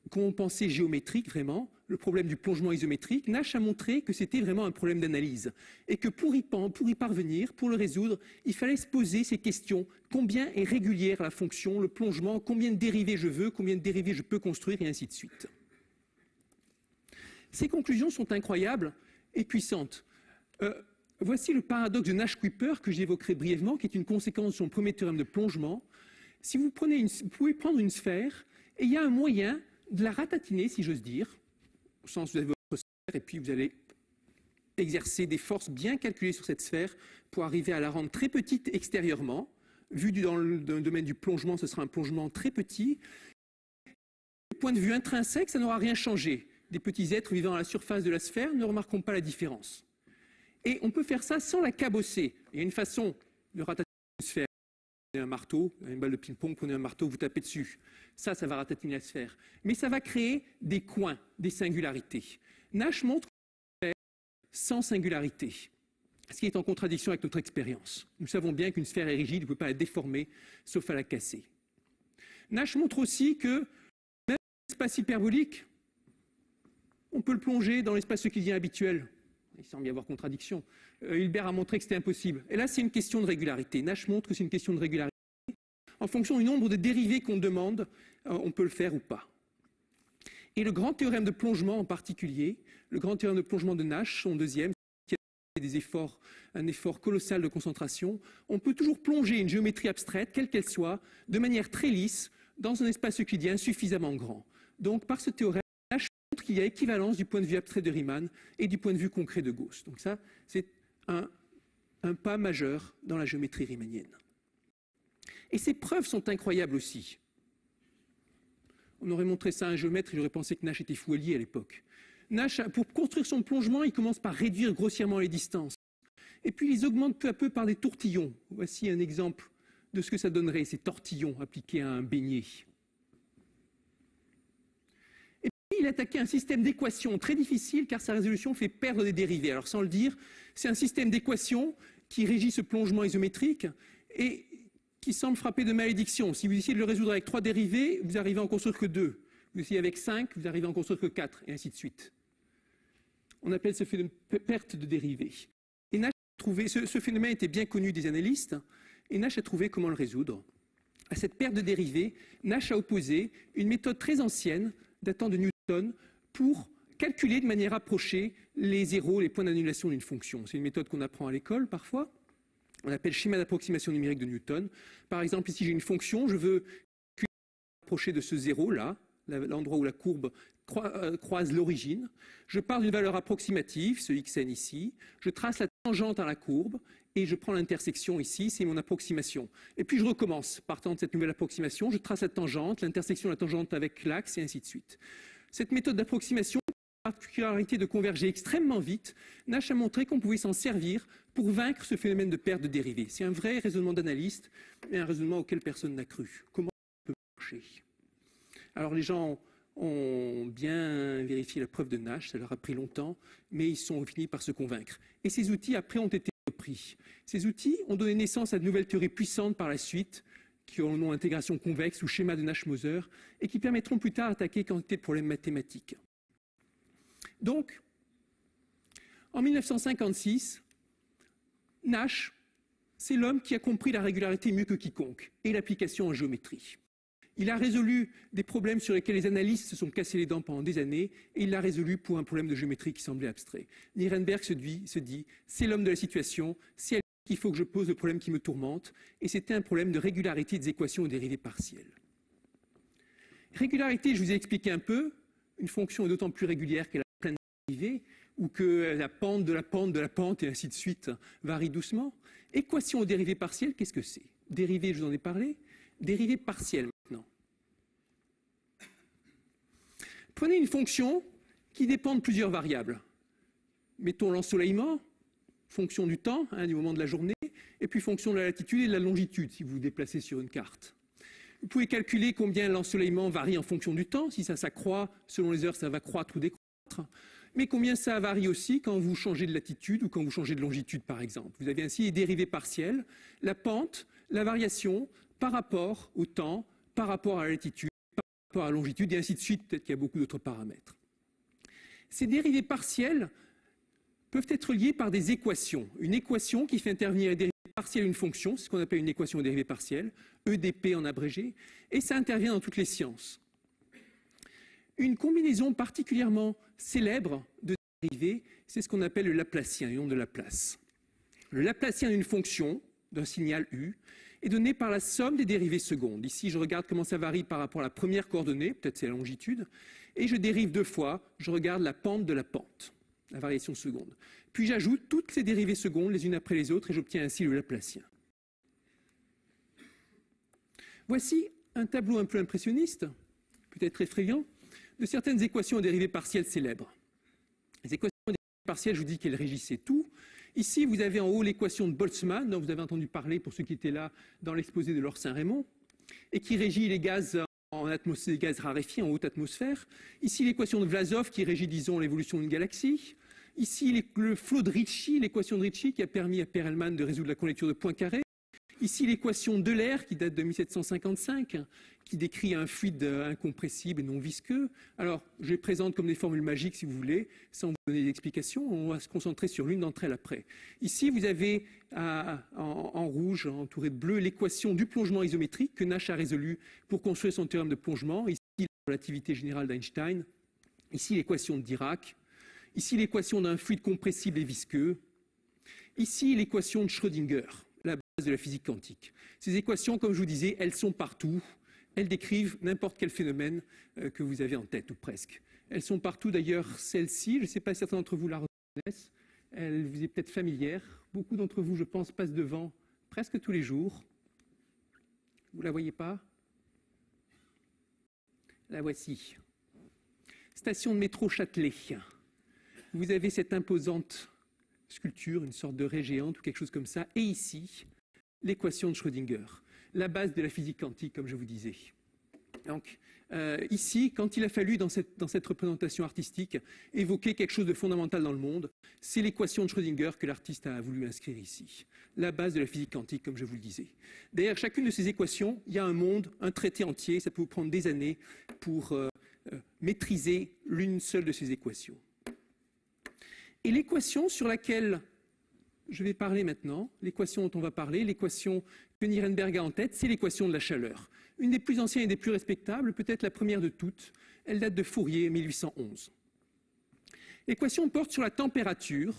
qu'on pensait géométrique, vraiment, le problème du plongement isométrique, Nash a montré que c'était vraiment un problème d'analyse et que pour y parvenir, pour le résoudre, il fallait se poser ces questions. Combien est régulière la fonction, le plongement, combien de dérivés je veux, combien de dérivés je peux construire et ainsi de suite. Ces conclusions sont incroyables et puissantes. Voici le paradoxe de Nash-Kuiper que j'évoquerai brièvement, qui est une conséquence de son premier théorème de plongement. Si vous pouvez prendre une sphère et il y a un moyen de la ratatiner, si j'ose dire, au sens où vous avez votre sphère et puis vous allez exercer des forces bien calculées sur cette sphère pour arriver à la rendre très petite extérieurement. Vu dans le domaine du plongement, ce sera un plongement très petit. Du point de vue intrinsèque, ça n'aura rien changé. Des petits êtres vivant à la surface de la sphère ne remarqueront pas la différence. Et on peut faire ça sans la cabosser. Il y a une façon de ratatiner une sphère. Vous prenez un marteau, une balle de ping-pong, prenez un marteau, vous tapez dessus. Ça va ratatiner la sphère. Mais ça va créer des coins, des singularités. Nash montre qu'on peut faire sans singularité, ce qui est en contradiction avec notre expérience. Nous savons bien qu'une sphère est rigide, elle ne peut pas la déformer, sauf à la casser. Nash montre aussi que même l'espace hyperbolique, on peut le plonger dans l'espace euclidien habituel. Il semble y avoir contradiction. Hilbert a montré que c'était impossible. Et là, c'est une question de régularité. Nash montre que c'est une question de régularité. En fonction du nombre de dérivés qu'on demande, on peut le faire ou pas. Et le grand théorème de plongement en particulier, le grand théorème de plongement de Nash, son deuxième, qui a un effort colossal de concentration, on peut toujours plonger une géométrie abstraite, quelle qu'elle soit, de manière très lisse, dans un espace euclidien suffisamment grand. Donc, par ce théorème, Nash montre qu'il y a équivalence du point de vue abstrait de Riemann et du point de vue concret de Gauss. Donc ça, c'est un pas majeur dans la géométrie riemannienne. Et ces preuves sont incroyables aussi. On aurait montré ça à un géomètre, il aurait pensé que Nash était fou allié à l'époque. Nash, pour construire son plongement, il commence par réduire grossièrement les distances. Et puis, il les augmente peu à peu par des tortillons. Voici un exemple de ce que ça donnerait, ces tortillons appliqués à un beignet. Et puis, il attaquait un système d'équations très difficile, car sa résolution fait perdre des dérivés. Alors, sans le dire, c'est un système d'équations qui régit ce plongement isométrique et qui semble frapper de malédiction. Si vous essayez de le résoudre avec 3 dérivés, vous arrivez à en construire que 2. Vous essayez avec 5, vous arrivez à en construire que 4, et ainsi de suite. On appelle ce phénomène perte de dérivés. Et Nash a trouvé, ce phénomène était bien connu des analystes, et Nash a trouvé comment le résoudre. À cette perte de dérivés, Nash a opposé une méthode très ancienne, datant de Newton, pour calculer de manière approchée les zéros, les points d'annulation d'une fonction. C'est une méthode qu'on apprend à l'école parfois. On l'appelle schéma d'approximation numérique de Newton. Par exemple, ici j'ai une fonction, je veux approcher de ce zéro-là, l'endroit où la courbe croise l'origine. Je pars d'une valeur approximative, ce xn ici, je trace la tangente à la courbe et je prends l'intersection ici, c'est mon approximation. Et puis je recommence, partant de cette nouvelle approximation, je trace la tangente, l'intersection de la tangente avec l'axe et ainsi de suite. Cette méthode d'approximation a la particularité de converger extrêmement vite. Nash a montré qu'on pouvait s'en servir pour vaincre ce phénomène de perte de dérivés. C'est un vrai raisonnement d'analyste, mais un raisonnement auquel personne n'a cru. Comment ça peut marcher? Alors les gens ont bien vérifié la preuve de Nash, ça leur a pris longtemps, mais ils sont finis par se convaincre. Et ces outils, après, ont été repris. Ces outils ont donné naissance à de nouvelles théories puissantes par la suite, qui ont le nom intégration convexe ou schéma de Nash-Moser, et qui permettront plus tard d'attaquer quantité de problèmes mathématiques. Donc, en 1956, Nash, c'est l'homme qui a compris la régularité mieux que quiconque et l'application en géométrie. Il a résolu des problèmes sur lesquels les analystes se sont cassés les dents pendant des années et il l'a résolu pour un problème de géométrie qui semblait abstrait. Nirenberg se dit, c'est l'homme de la situation, c'est à lui qu'il faut que je pose le problème qui me tourmente et c'était un problème de régularité des équations aux dérivées partielles. Régularité, je vous ai expliqué un peu, une fonction est d'autant plus régulière qu'elle a plein de dérivés ou que la pente de la pente de la pente et ainsi de suite varie doucement. Équation aux dérivées partielles, qu'est-ce que c'est? Dérivées, je vous en ai parlé. Dérivées partielles maintenant. Prenez une fonction qui dépend de plusieurs variables. Mettons l'ensoleillement, fonction du temps, du moment de la journée, et puis fonction de la latitude et de la longitude, si vous vous déplacez sur une carte. Vous pouvez calculer combien l'ensoleillement varie en fonction du temps. Si ça s'accroît, selon les heures, ça va croître ou décroître. Mais combien ça varie aussi quand vous changez de latitude ou quand vous changez de longitude, par exemple. Vous avez ainsi les dérivées partielles, la pente, la variation par rapport au temps, par rapport à la latitude, par rapport à la longitude, et ainsi de suite. Peut-être qu'il y a beaucoup d'autres paramètres. Ces dérivées partielles peuvent être liées par des équations. Une équation qui fait intervenir les dérivées partielles d'une fonction, c'est ce qu'on appelle une équation aux dérivées partielles, EDP en abrégé, et ça intervient dans toutes les sciences. Une combinaison particulièrement célèbre de dérivées, c'est ce qu'on appelle le Laplacien, le nom de Laplace. Le Laplacien d'une fonction, d'un signal U, est donné par la somme des dérivées secondes. Ici, je regarde comment ça varie par rapport à la première coordonnée, peut-être c'est la longitude, et je dérive 2 fois, je regarde la pente de la pente, la variation seconde. Puis j'ajoute toutes ces dérivées secondes les unes après les autres et j'obtiens ainsi le Laplacien. Voici un tableau un peu impressionniste, peut-être effrayant, de certaines équations aux dérivées partielles célèbres. Les équations aux dérivées partielles, je vous dis qu'elles régissaient tout. Ici, vous avez en haut l'équation de Boltzmann, dont vous avez entendu parler pour ceux qui étaient là dans l'exposé de Laure Saint-Raymond, et qui régit les gaz les gaz raréfiés en haute atmosphère. Ici, l'équation de Vlasov qui régit, disons, l'évolution d'une galaxie. Ici, le flot de Ricci, l'équation de Ricci qui a permis à Perelman de résoudre la conjecture de Poincaré. Ici, l'équation d'Euler qui date de 1755, qui décrit un fluide incompressible et non visqueux. Alors, je les présente comme des formules magiques, si vous voulez, sans vous donner d'explications. On va se concentrer sur l'une d'entre elles après. Ici, vous avez en rouge, entouré de bleu, l'équation du plongement isométrique que Nash a résolue pour construire son théorème de plongement. Ici, la relativité générale d'Einstein. Ici, l'équation de Dirac. Ici, l'équation d'un fluide compressible et visqueux. Ici, l'équation de Schrödinger, la base de la physique quantique. Ces équations, comme je vous disais, elles sont partout. Elles décrivent n'importe quel phénomène que vous avez en tête, ou presque. Elles sont partout, d'ailleurs, celle-ci, je ne sais pas si certains d'entre vous la reconnaissent. Elle vous est peut-être familière. Beaucoup d'entre vous, je pense, passent devant presque tous les jours. Vous ne la voyez pas? La voici. Station de métro Châtelet. Vous avez cette imposante sculpture, une sorte de raie géante ou quelque chose comme ça. Et ici, l'équation de Schrödinger, la base de la physique quantique, comme je vous disais. Donc, ici, quand il a fallu, dans cette représentation artistique, évoquer quelque chose de fondamental dans le monde, c'est l'équation de Schrödinger que l'artiste a voulu inscrire ici. La base de la physique quantique, comme je vous le disais. Derrière chacune de ces équations, il y a un monde, un traité entier. Ça peut vous prendre des années pour maîtriser l'une seule de ces équations. Et l'équation sur laquelle je vais parler maintenant, l'équation dont on va parler, l'équation que Nirenberg a en tête, c'est l'équation de la chaleur. Une des plus anciennes et des plus respectables, peut-être la première de toutes. Elle date de Fourier, 1811. L'équation porte sur la température.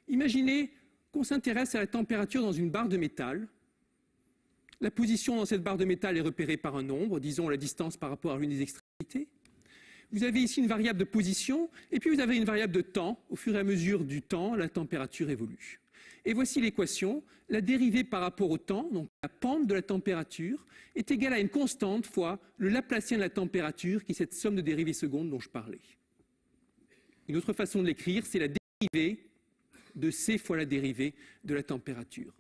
Imaginez qu'on s'intéresse à la température dans une barre de métal. La position dans cette barre de métal est repérée par un nombre, disons la distance par rapport à l'une des extrémités. Vous avez ici une variable de position, et puis vous avez une variable de temps. Au fur et à mesure du temps, la température évolue. Et voici l'équation. La dérivée par rapport au temps, donc la pente de la température, est égale à une constante fois le Laplacien de la température, qui est cette somme de dérivées secondes dont je parlais. Une autre façon de l'écrire, c'est la dérivée de C fois la dérivée de la température.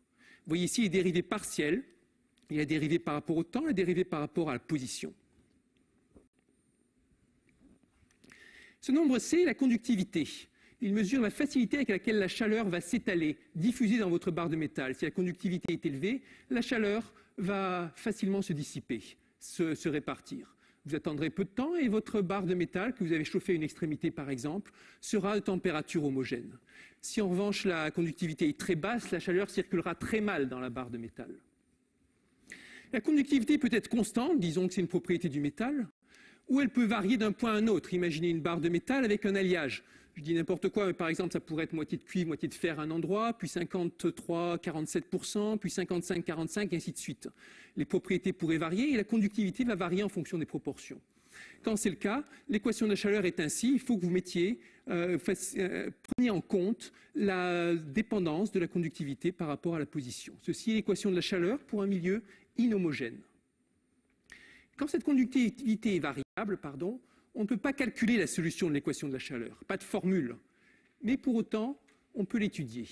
Vous voyez ici les dérivées partielles. Il y a la dérivée par rapport au temps, la dérivée par rapport à la position. Ce nombre C est la conductivité. Il mesure la facilité avec laquelle la chaleur va s'étaler, diffuser dans votre barre de métal. Si la conductivité est élevée, la chaleur va facilement se dissiper, se répartir. Vous attendrez peu de temps et votre barre de métal, que vous avez chauffée à une extrémité par exemple, sera de température homogène. Si en revanche la conductivité est très basse, la chaleur circulera très mal dans la barre de métal. La conductivité peut être constante, disons que c'est une propriété du métal, ou elle peut varier d'un point à un autre. Imaginez une barre de métal avec un alliage. Je dis n'importe quoi, mais par exemple, ça pourrait être moitié de cuivre, moitié de fer à un endroit, puis 53-47%, puis 55-45%, et ainsi de suite. Les propriétés pourraient varier et la conductivité va varier en fonction des proportions. Quand c'est le cas, l'équation de la chaleur est ainsi. Il faut que vous preniez en compte la dépendance de la conductivité par rapport à la position. Ceci est l'équation de la chaleur pour un milieu inhomogène. Quand cette conductivité est variable, on ne peut pas calculer la solution de l'équation de la chaleur, pas de formule. Mais pour autant, on peut l'étudier.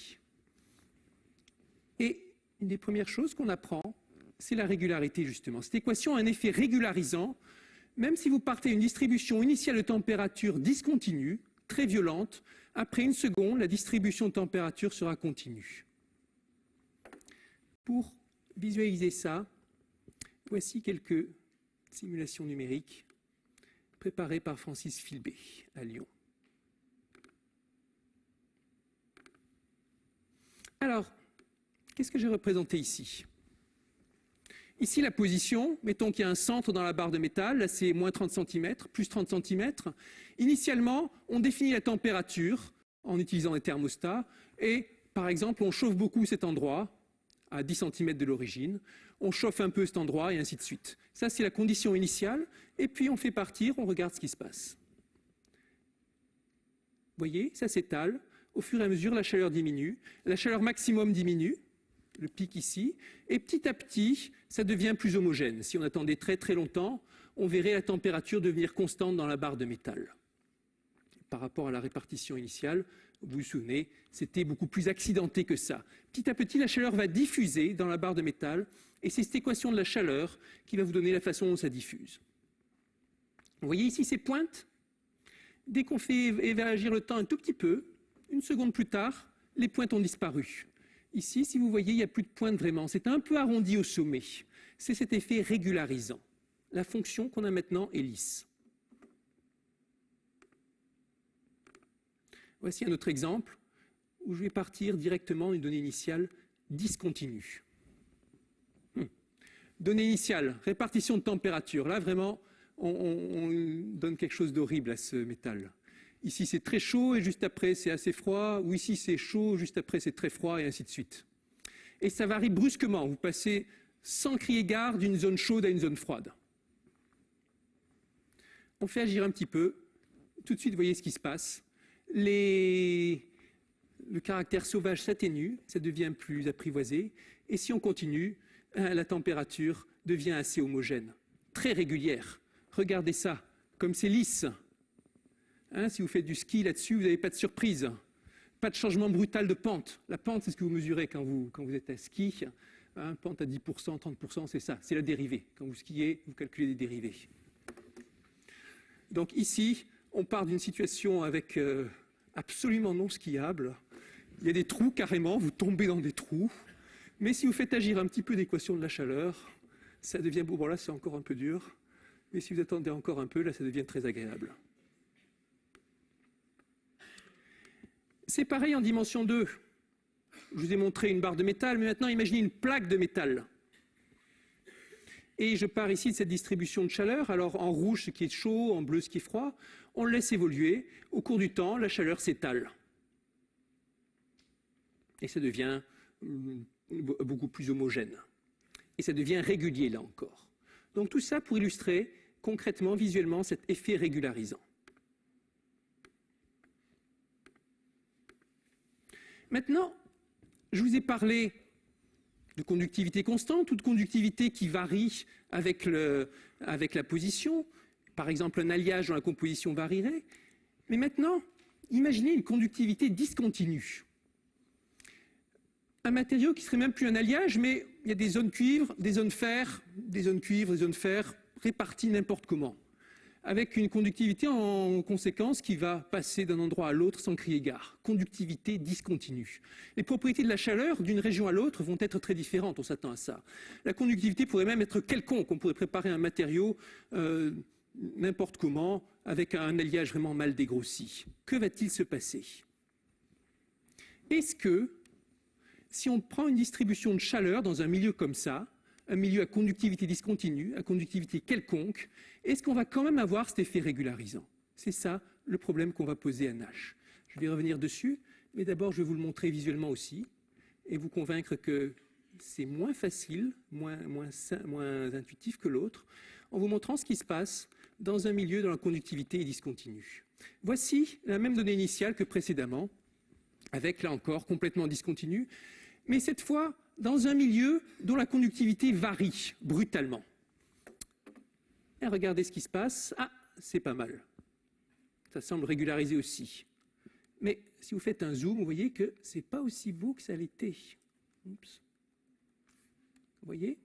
Et une des premières choses qu'on apprend, c'est la régularité, justement. Cette équation a un effet régularisant. Même si vous partez d'une distribution initiale de température discontinue, très violente, après une seconde, la distribution de température sera continue. Pour visualiser ça, voici quelques simulations numériques préparées par Francis Filbé à Lyon. Alors, qu'est-ce que j'ai représenté ici? Ici, la position, mettons qu'il y a un centre dans la barre de métal, là c'est moins 30 cm, plus 30 cm. Initialement, on définit la température en utilisant les thermostats et, par exemple, on chauffe beaucoup cet endroit à 10 cm de l'origine, on chauffe un peu cet endroit et ainsi de suite. Ça, c'est la condition initiale, et puis on fait partir, on regarde ce qui se passe. Vous voyez, ça s'étale. Au fur et à mesure, la chaleur diminue, la chaleur maximum diminue, le pic ici, et petit à petit, ça devient plus homogène. Si on attendait très très longtemps, on verrait la température devenir constante dans la barre de métal. Par rapport à la répartition initiale, vous vous souvenez, c'était beaucoup plus accidenté que ça. Petit à petit, la chaleur va diffuser dans la barre de métal, et c'est cette équation de la chaleur qui va vous donner la façon dont ça diffuse. Vous voyez ici ces pointes? Dès qu'on fait élargir le temps un tout petit peu, une seconde plus tard, les pointes ont disparu. Ici, si vous voyez, il n'y a plus de pointe vraiment. C'est un peu arrondi au sommet. C'est cet effet régularisant. La fonction qu'on a maintenant est lisse. Voici un autre exemple où je vais partir directement d'une donnée initiale discontinue. Donnée initiale, répartition de température. Là, vraiment, on donne quelque chose d'horrible à ce métal. Ici, c'est très chaud et juste après, c'est assez froid. Ou ici, c'est chaud, juste après, c'est très froid et ainsi de suite. Et ça varie brusquement. Vous passez sans crier gare d'une zone chaude à une zone froide. On fait agir un petit peu. Tout de suite, vous voyez ce qui se passe. Le caractère sauvage s'atténue, ça devient plus apprivoisé. Et si on continue, la température devient assez homogène, très régulière. Regardez ça, comme c'est lisse. Si vous faites du ski là-dessus, vous n'avez pas de surprise. Pas de changement brutal de pente. La pente, c'est ce que vous mesurez quand vous êtes à ski. Pente à 10%, 30%, c'est ça, c'est la dérivée. Quand vous skiez, vous calculez des dérivées. Donc ici, on part d'une situation avec absolument non skiable. Il y a des trous carrément, vous tombez dans des trous. Mais si vous faites agir un petit peu l'équation de la chaleur, ça devient beau. Bon là, c'est encore un peu dur. Mais si vous attendez encore un peu, là, ça devient très agréable. C'est pareil en dimension 2. Je vous ai montré une barre de métal, mais maintenant imaginez une plaque de métal. Et je pars ici de cette distribution de chaleur. Alors en rouge, ce qui est chaud, en bleu, ce qui est froid. On le laisse évoluer. Au cours du temps, la chaleur s'étale. Et ça devient beaucoup plus homogène. Et ça devient régulier, là encore. Donc tout ça pour illustrer concrètement, visuellement, cet effet régularisant. Maintenant, je vous ai parlé de conductivité constante ou de conductivité qui varie avec la position. Par exemple, un alliage dont la composition varierait. Mais maintenant, imaginez une conductivité discontinue. Un matériau qui serait même plus un alliage, mais il y a des zones cuivre, des zones fer, des zones cuivre, des zones fer, réparties n'importe comment. Avec une conductivité en conséquence qui va passer d'un endroit à l'autre sans crier gare. Conductivité discontinue. Les propriétés de la chaleur d'une région à l'autre vont être très différentes, on s'attend à ça. La conductivité pourrait même être quelconque, on pourrait préparer un matériau n'importe comment, avec un alliage vraiment mal dégrossi. Que va-t-il se passer? Est-ce que, si on prend une distribution de chaleur dans un milieu comme ça, un milieu à conductivité discontinue, à conductivité quelconque, est-ce qu'on va quand même avoir cet effet régularisant? C'est ça le problème qu'on va poser à Nash. Je vais revenir dessus, mais d'abord je vais vous le montrer visuellement aussi, et vous convaincre que c'est moins facile, moins intuitif que l'autre, en vous montrant ce qui se passe dans un milieu dont la conductivité est discontinue. Voici la même donnée initiale que précédemment, avec là encore complètement discontinue, mais cette fois dans un milieu dont la conductivité varie brutalement. Et regardez ce qui se passe. Ah, c'est pas mal. Ça semble régularisé aussi. Mais si vous faites un zoom, vous voyez que c'est pas aussi beau que ça l'était. Oups. Vous voyez?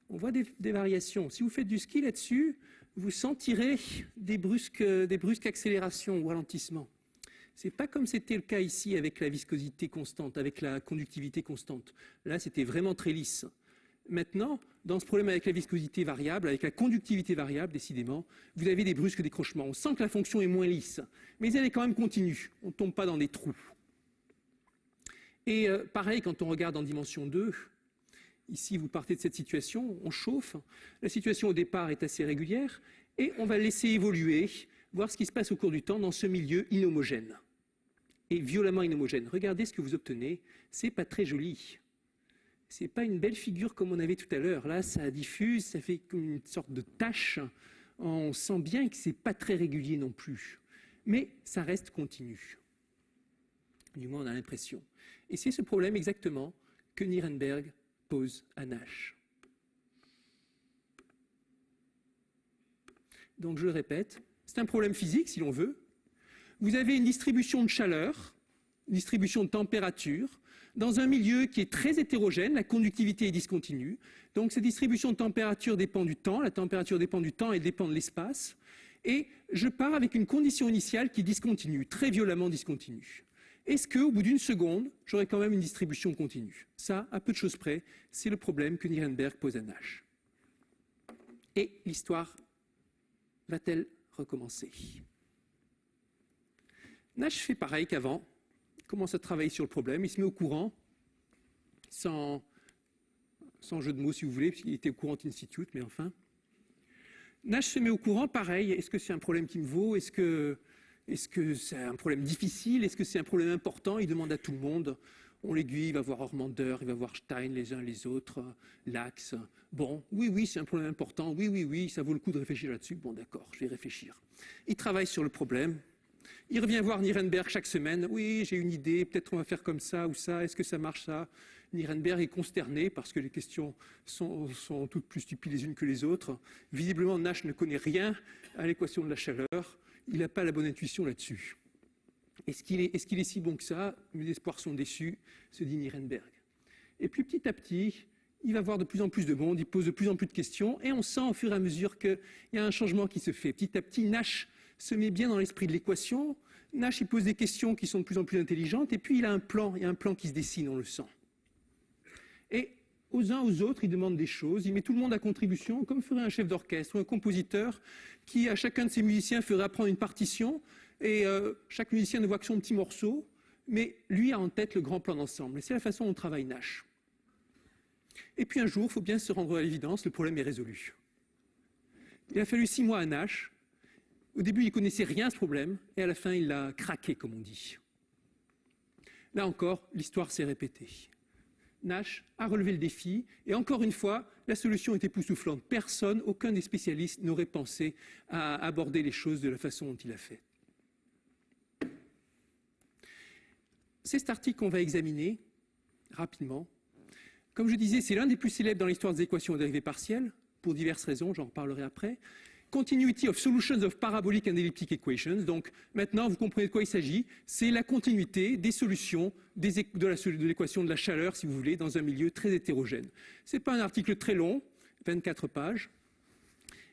On voit des variations. Si vous faites du ski là-dessus, vous sentirez des brusques accélérations ou ralentissements. Ce n'est pas comme c'était le cas ici avec la viscosité constante, avec la conductivité constante. Là, c'était vraiment très lisse. Maintenant, dans ce problème avec la viscosité variable, avec la conductivité variable, décidément, vous avez des brusques décrochements. On sent que la fonction est moins lisse, mais elle est quand même continue. On ne tombe pas dans des trous. Et pareil, quand on regarde en dimension 2, ici, vous partez de cette situation, on chauffe. La situation au départ est assez régulière et on va laisser évoluer, voir ce qui se passe au cours du temps dans ce milieu inhomogène. Et violemment inhomogène. Regardez ce que vous obtenez, c'est pas très joli. C'est pas une belle figure comme on avait tout à l'heure. Là, ça diffuse, ça fait comme une sorte de tache. On sent bien que c'est pas très régulier non plus. Mais ça reste continu. Du moins, on a l'impression. Et c'est ce problème exactement que Nirenberg pose à Nash. Donc, je le répète, c'est un problème physique, si l'on veut. Vous avez une distribution de chaleur, une distribution de température, dans un milieu qui est très hétérogène, la conductivité est discontinue. Donc, cette distribution de température dépend du temps, la température dépend du temps et dépend de l'espace. Et je pars avec une condition initiale qui est discontinue, très violemment discontinue. Est-ce qu'au bout d'une seconde, j'aurai quand même une distribution continue? Ça, à peu de choses près, c'est le problème que Nirenberg pose à Nash. Et l'histoire va-t-elle recommencer? Nash fait pareil qu'avant, il commence à travailler sur le problème, il se met au courant, sans jeu de mots si vous voulez, puisqu'il était au courant Institute, mais enfin. Nash se met au courant, pareil, est-ce que c'est un problème qui me vaut? Est-ce que c'est un problème difficile? Est-ce que c'est un problème important? Il demande à tout le monde. On l'aiguille, il va voir Ormander, il va voir Stein, les uns les autres, Lax. Bon, oui, c'est un problème important. Oui, ça vaut le coup de réfléchir là-dessus. Bon, d'accord, je vais réfléchir. Il travaille sur le problème. Il revient voir Nirenberg chaque semaine. Oui, j'ai une idée, peut-être on va faire comme ça ou ça. Est-ce que ça marche ça? Nirenberg est consterné parce que les questions sont toutes plus stupides les unes que les autres. Visiblement, Nash ne connaît rien à l'équation de la chaleur. Il n'a pas la bonne intuition là-dessus. Est-ce qu'il est si bon que ça? Mes espoirs sont déçus, se dit Nirenberg. Et puis petit à petit, il va voir de plus en plus de monde, il pose de plus en plus de questions, et on sent au fur et à mesure qu'il y a un changement qui se fait. Petit à petit, Nash se met bien dans l'esprit de l'équation. Nash, il pose des questions qui sont de plus en plus intelligentes, et puis il y a un plan qui se dessine, on le sent. Et aux uns aux autres, il demande des choses, il met tout le monde à contribution, comme ferait un chef d'orchestre ou un compositeur qui, à chacun de ses musiciens, ferait apprendre une partition, et chaque musicien ne voit que son petit morceau, mais lui a en tête le grand plan d'ensemble. Et c'est la façon dont travaille Nash. Et puis un jour, il faut bien se rendre à l'évidence, le problème est résolu. Il a fallu 6 mois à Nash. Au début, il ne connaissait rien à ce problème, et à la fin, il l'a craqué, comme on dit. Là encore, l'histoire s'est répétée. Nash a relevé le défi, et encore une fois, la solution est époustouflante. Personne, aucun des spécialistes n'aurait pensé à aborder les choses de la façon dont il a fait. C'est cet article qu'on va examiner rapidement. Comme je disais, c'est l'un des plus célèbres dans l'histoire des équations aux dérivées partielles, pour diverses raisons, j'en reparlerai après. Continuity of Solutions of Parabolic and Elliptic Equations. Donc maintenant, vous comprenez de quoi il s'agit. C'est la continuité des solutions de l'équation de la chaleur, si vous voulez, dans un milieu très hétérogène. Ce n'est pas un article très long, 24 pages.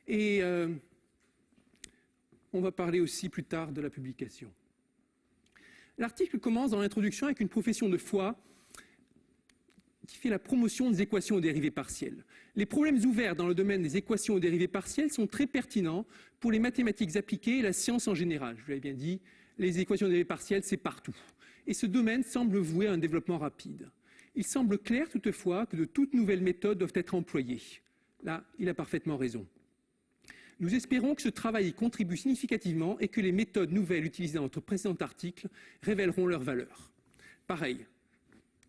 Et on va parler aussi plus tard de la publication. L'article commence dans l'introduction avec une profession de foi qui fait la promotion des équations aux dérivées partielles. Les problèmes ouverts dans le domaine des équations aux dérivées partielles sont très pertinents pour les mathématiques appliquées et la science en général. Je vous l'avais bien dit, les équations aux dérivées partielles, c'est partout. Et ce domaine semble voué à un développement rapide. Il semble clair toutefois que de toutes nouvelles méthodes doivent être employées. Là, il a parfaitement raison. Nous espérons que ce travail y contribue significativement et que les méthodes nouvelles utilisées dans notre précédent article révéleront leur valeur. Pareil,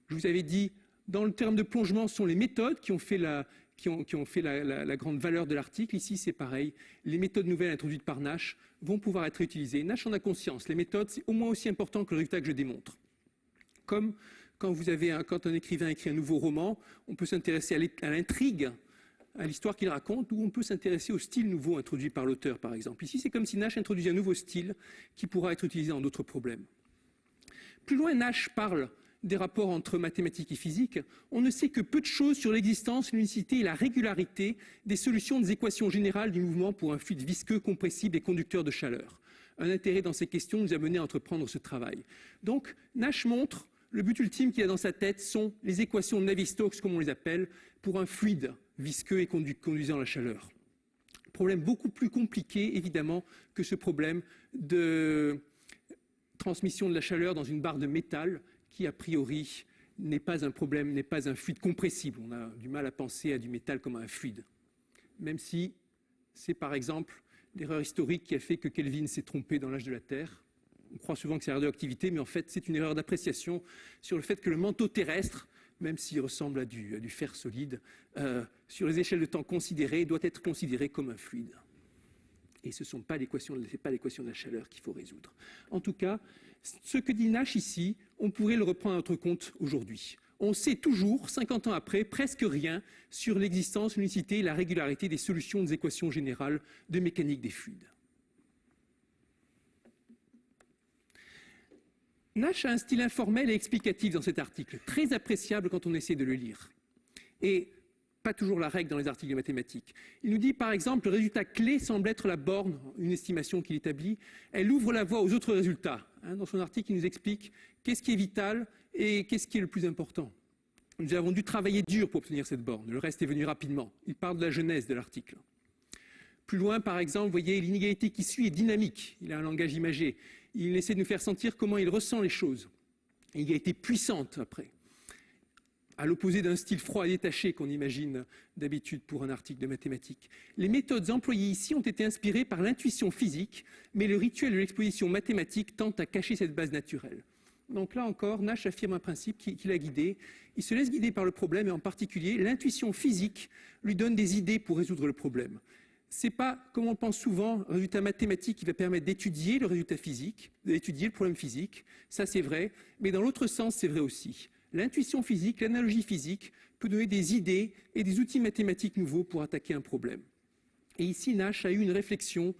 je vous avais dit, dans le terme de plongement, ce sont les méthodes qui ont fait la grande valeur de l'article. Ici, c'est pareil. Les méthodes nouvelles introduites par Nash vont pouvoir être utilisées. Nash en a conscience. Les méthodes, c'est au moins aussi important que le résultat que je démontre. Comme quand un écrivain écrit un nouveau roman, on peut s'intéresser à l'intrigue, à l'histoire qu'il raconte, ou on peut s'intéresser au style nouveau introduit par l'auteur, par exemple. Ici, c'est comme si Nash introduisait un nouveau style qui pourra être utilisé dans d'autres problèmes. Plus loin, Nash parle des rapports entre mathématiques et physique. On ne sait que peu de choses sur l'existence, l'unicité et la régularité des solutions des équations générales du mouvement pour un fluide visqueux, compressible et conducteur de chaleur. Un intérêt dans ces questions nous a mené à entreprendre ce travail. Donc, Nash montre le but ultime qu'il a dans sa tête sont les équations de Navier-Stokes, comme on les appelle, pour un fluide visqueux et conduisant la chaleur. Problème beaucoup plus compliqué, évidemment, que ce problème de transmission de la chaleur dans une barre de métal qui, a priori, n'est pas un problème, n'est pas un fluide compressible. On a du mal à penser à du métal comme à un fluide. Même si c'est, par exemple, l'erreur historique qui a fait que Kelvin s'est trompé dans l'âge de la Terre. On croit souvent que c'est la radioactivité, mais en fait, c'est une erreur d'appréciation sur le fait que le manteau terrestre, même s'il ressemble à du fer solide, sur les échelles de temps considérées, doit être considéré comme un fluide. Et ce n'est pas l'équation de la chaleur qu'il faut résoudre. En tout cas, ce que dit Nash ici, on pourrait le reprendre à notre compte aujourd'hui. On sait toujours, 50 ans après, presque rien sur l'existence, l'unicité et la régularité des solutions des équations générales de mécanique des fluides. Nash a un style informel et explicatif dans cet article, très appréciable quand on essaie de le lire. Et pas toujours la règle dans les articles de mathématiques. Il nous dit par exemple, le résultat clé semble être la borne, une estimation qu'il établit. Elle ouvre la voie aux autres résultats. Dans son article, il nous explique qu'est-ce qui est vital et qu'est-ce qui est le plus important. Nous avons dû travailler dur pour obtenir cette borne. Le reste est venu rapidement. Il parle de la genèse de l'article. Plus loin, par exemple, vous voyez, l'inégalité qui suit est dynamique. Il a un langage imagé. Il essaie de nous faire sentir comment il ressent les choses. L'inégalité puissante, après. à l'opposé d'un style froid et détaché qu'on imagine d'habitude pour un article de mathématiques. Les méthodes employées ici ont été inspirées par l'intuition physique, mais le rituel de l'exposition mathématique tente à cacher cette base naturelle. Donc là encore, Nash affirme un principe qui l'a guidé. Il se laisse guider par le problème et en particulier, l'intuition physique lui donne des idées pour résoudre le problème. Ce n'est pas, comme on le pense souvent, un résultat mathématique qui va permettre d'étudier le résultat physique, d'étudier le problème physique. Ça, c'est vrai. Mais dans l'autre sens, c'est vrai aussi. L'intuition physique, l'analogie physique peut donner des idées et des outils mathématiques nouveaux pour attaquer un problème. Et ici, Nash a eu une réflexion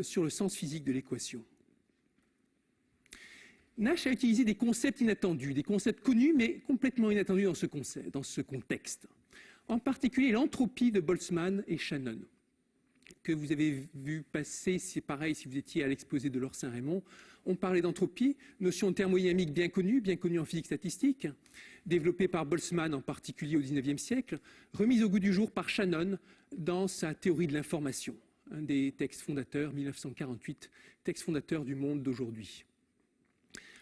sur le sens physique de l'équation. Nash a utilisé des concepts inattendus, des concepts connus mais complètement inattendus dans ce contexte. En particulier l'entropie de Boltzmann et Shannon, que vous avez vu passer, c'est pareil si vous étiez à l'exposé de Laure Saint-Raymond. On parlait d'entropie, notion thermodynamique bien connue en physique statistique, développée par Boltzmann en particulier au XIXe siècle, remise au goût du jour par Shannon dans sa théorie de l'information, un des textes fondateurs, 1948, texte fondateur du monde d'aujourd'hui.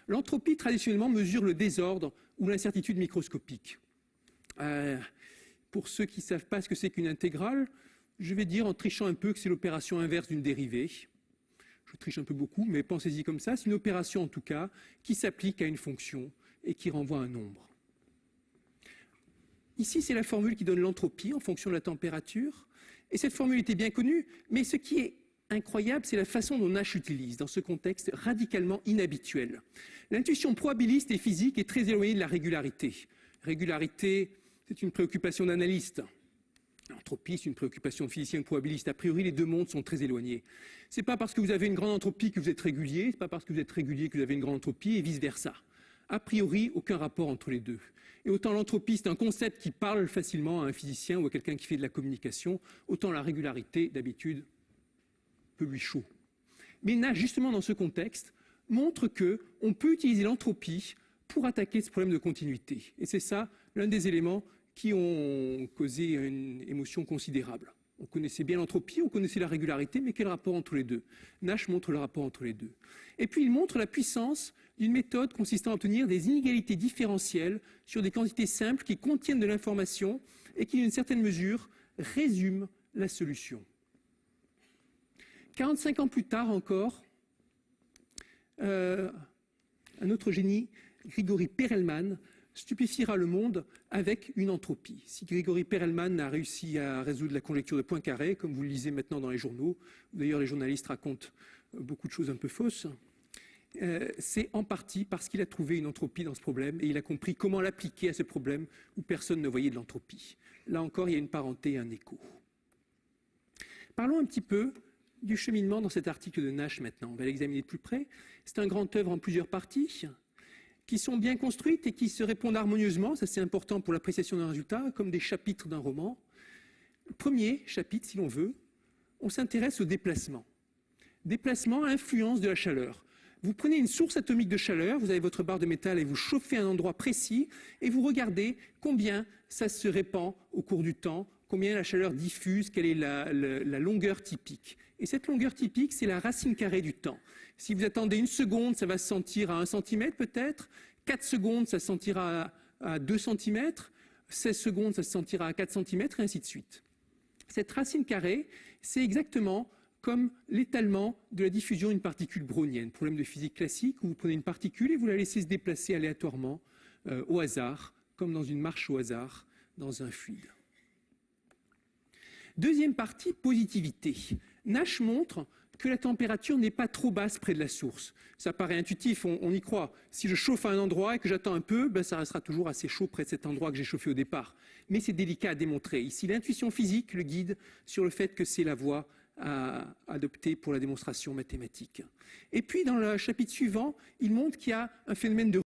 L'entropie, traditionnellement, mesure le désordre ou l'incertitude microscopique. Pour ceux qui ne savent pas ce que c'est qu'une intégrale, je vais dire en trichant un peu que c'est l'opération inverse d'une dérivée. Je triche un peu beaucoup, mais pensez-y comme ça. C'est une opération, en tout cas, qui s'applique à une fonction et qui renvoie un nombre. Ici, c'est la formule qui donne l'entropie en fonction de la température. Et cette formule était bien connue, mais ce qui est incroyable, c'est la façon dont Nash l'utilise dans ce contexte radicalement inhabituel. L'intuition probabiliste et physique est très éloignée de la régularité. Régularité, c'est une préoccupation d'analyste. L'entropie, c'est une préoccupation de physicien probabiliste. A priori, les deux mondes sont très éloignés. Ce n'est pas parce que vous avez une grande entropie que vous êtes régulier, ce n'est pas parce que vous êtes régulier que vous avez une grande entropie, et vice-versa. A priori, aucun rapport entre les deux. Et autant l'entropie, c'est un concept qui parle facilement à un physicien ou à quelqu'un qui fait de la communication, autant la régularité, d'habitude, peu lui chaud. Mais Nash, justement dans ce contexte, montre qu'on peut utiliser l'entropie pour attaquer ce problème de continuité. Et c'est ça l'un des éléments qui ont causé une émotion considérable. On connaissait bien l'entropie, on connaissait la régularité, mais quel rapport entre les deux? Nash montre le rapport entre les deux. Et puis il montre la puissance d'une méthode consistant à obtenir des inégalités différentielles sur des quantités simples qui contiennent de l'information et qui, d'une certaine mesure, résument la solution. 45 ans plus tard encore, un autre génie, Grigori Perelman, stupéfiera le monde avec une entropie. Si Grigori Perelman a réussi à résoudre la conjecture de Poincaré, comme vous le lisez maintenant dans les journaux, d'ailleurs les journalistes racontent beaucoup de choses un peu fausses, c'est en partie parce qu'il a trouvé une entropie dans ce problème et il a compris comment l'appliquer à ce problème où personne ne voyait de l'entropie. Là encore, il y a une parenté et un écho. Parlons un petit peu du cheminement dans cet article de Nash maintenant. On va l'examiner de plus près. C'est un grand œuvre en plusieurs parties qui sont bien construites et qui se répondent harmonieusement, ça c'est important pour l'appréciation d'un résultat, comme des chapitres d'un roman. Le premier chapitre, si l'on veut, on s'intéresse au déplacement. Déplacement, influence de la chaleur. Vous prenez une source atomique de chaleur, vous avez votre barre de métal et vous chauffez un endroit précis et vous regardez combien ça se répand au cours du temps, combien la chaleur diffuse, quelle est la longueur typique. Et cette longueur typique, c'est la racine carrée du temps. Si vous attendez une seconde, ça va se sentir à 1 cm peut-être. 4 secondes, ça se sentira à 2 cm. 16 secondes, ça se sentira à 4 cm, et ainsi de suite. Cette racine carrée, c'est exactement comme l'étalement de la diffusion d'une particule brownienne. Problème de physique classique où vous prenez une particule et vous la laissez se déplacer aléatoirement, au hasard, comme dans une marche au hasard, dans un fluide. Deuxième partie, positivité. Nash montre que la température n'est pas trop basse près de la source. Ça paraît intuitif, on y croit. Si je chauffe à un endroit et que j'attends un peu, ça restera toujours assez chaud près de cet endroit que j'ai chauffé au départ. Mais c'est délicat à démontrer. Ici, l'intuition physique le guide sur le fait que c'est la voie à adopter pour la démonstration mathématique. Et puis, dans le chapitre suivant, il montre qu'il y a un phénomène de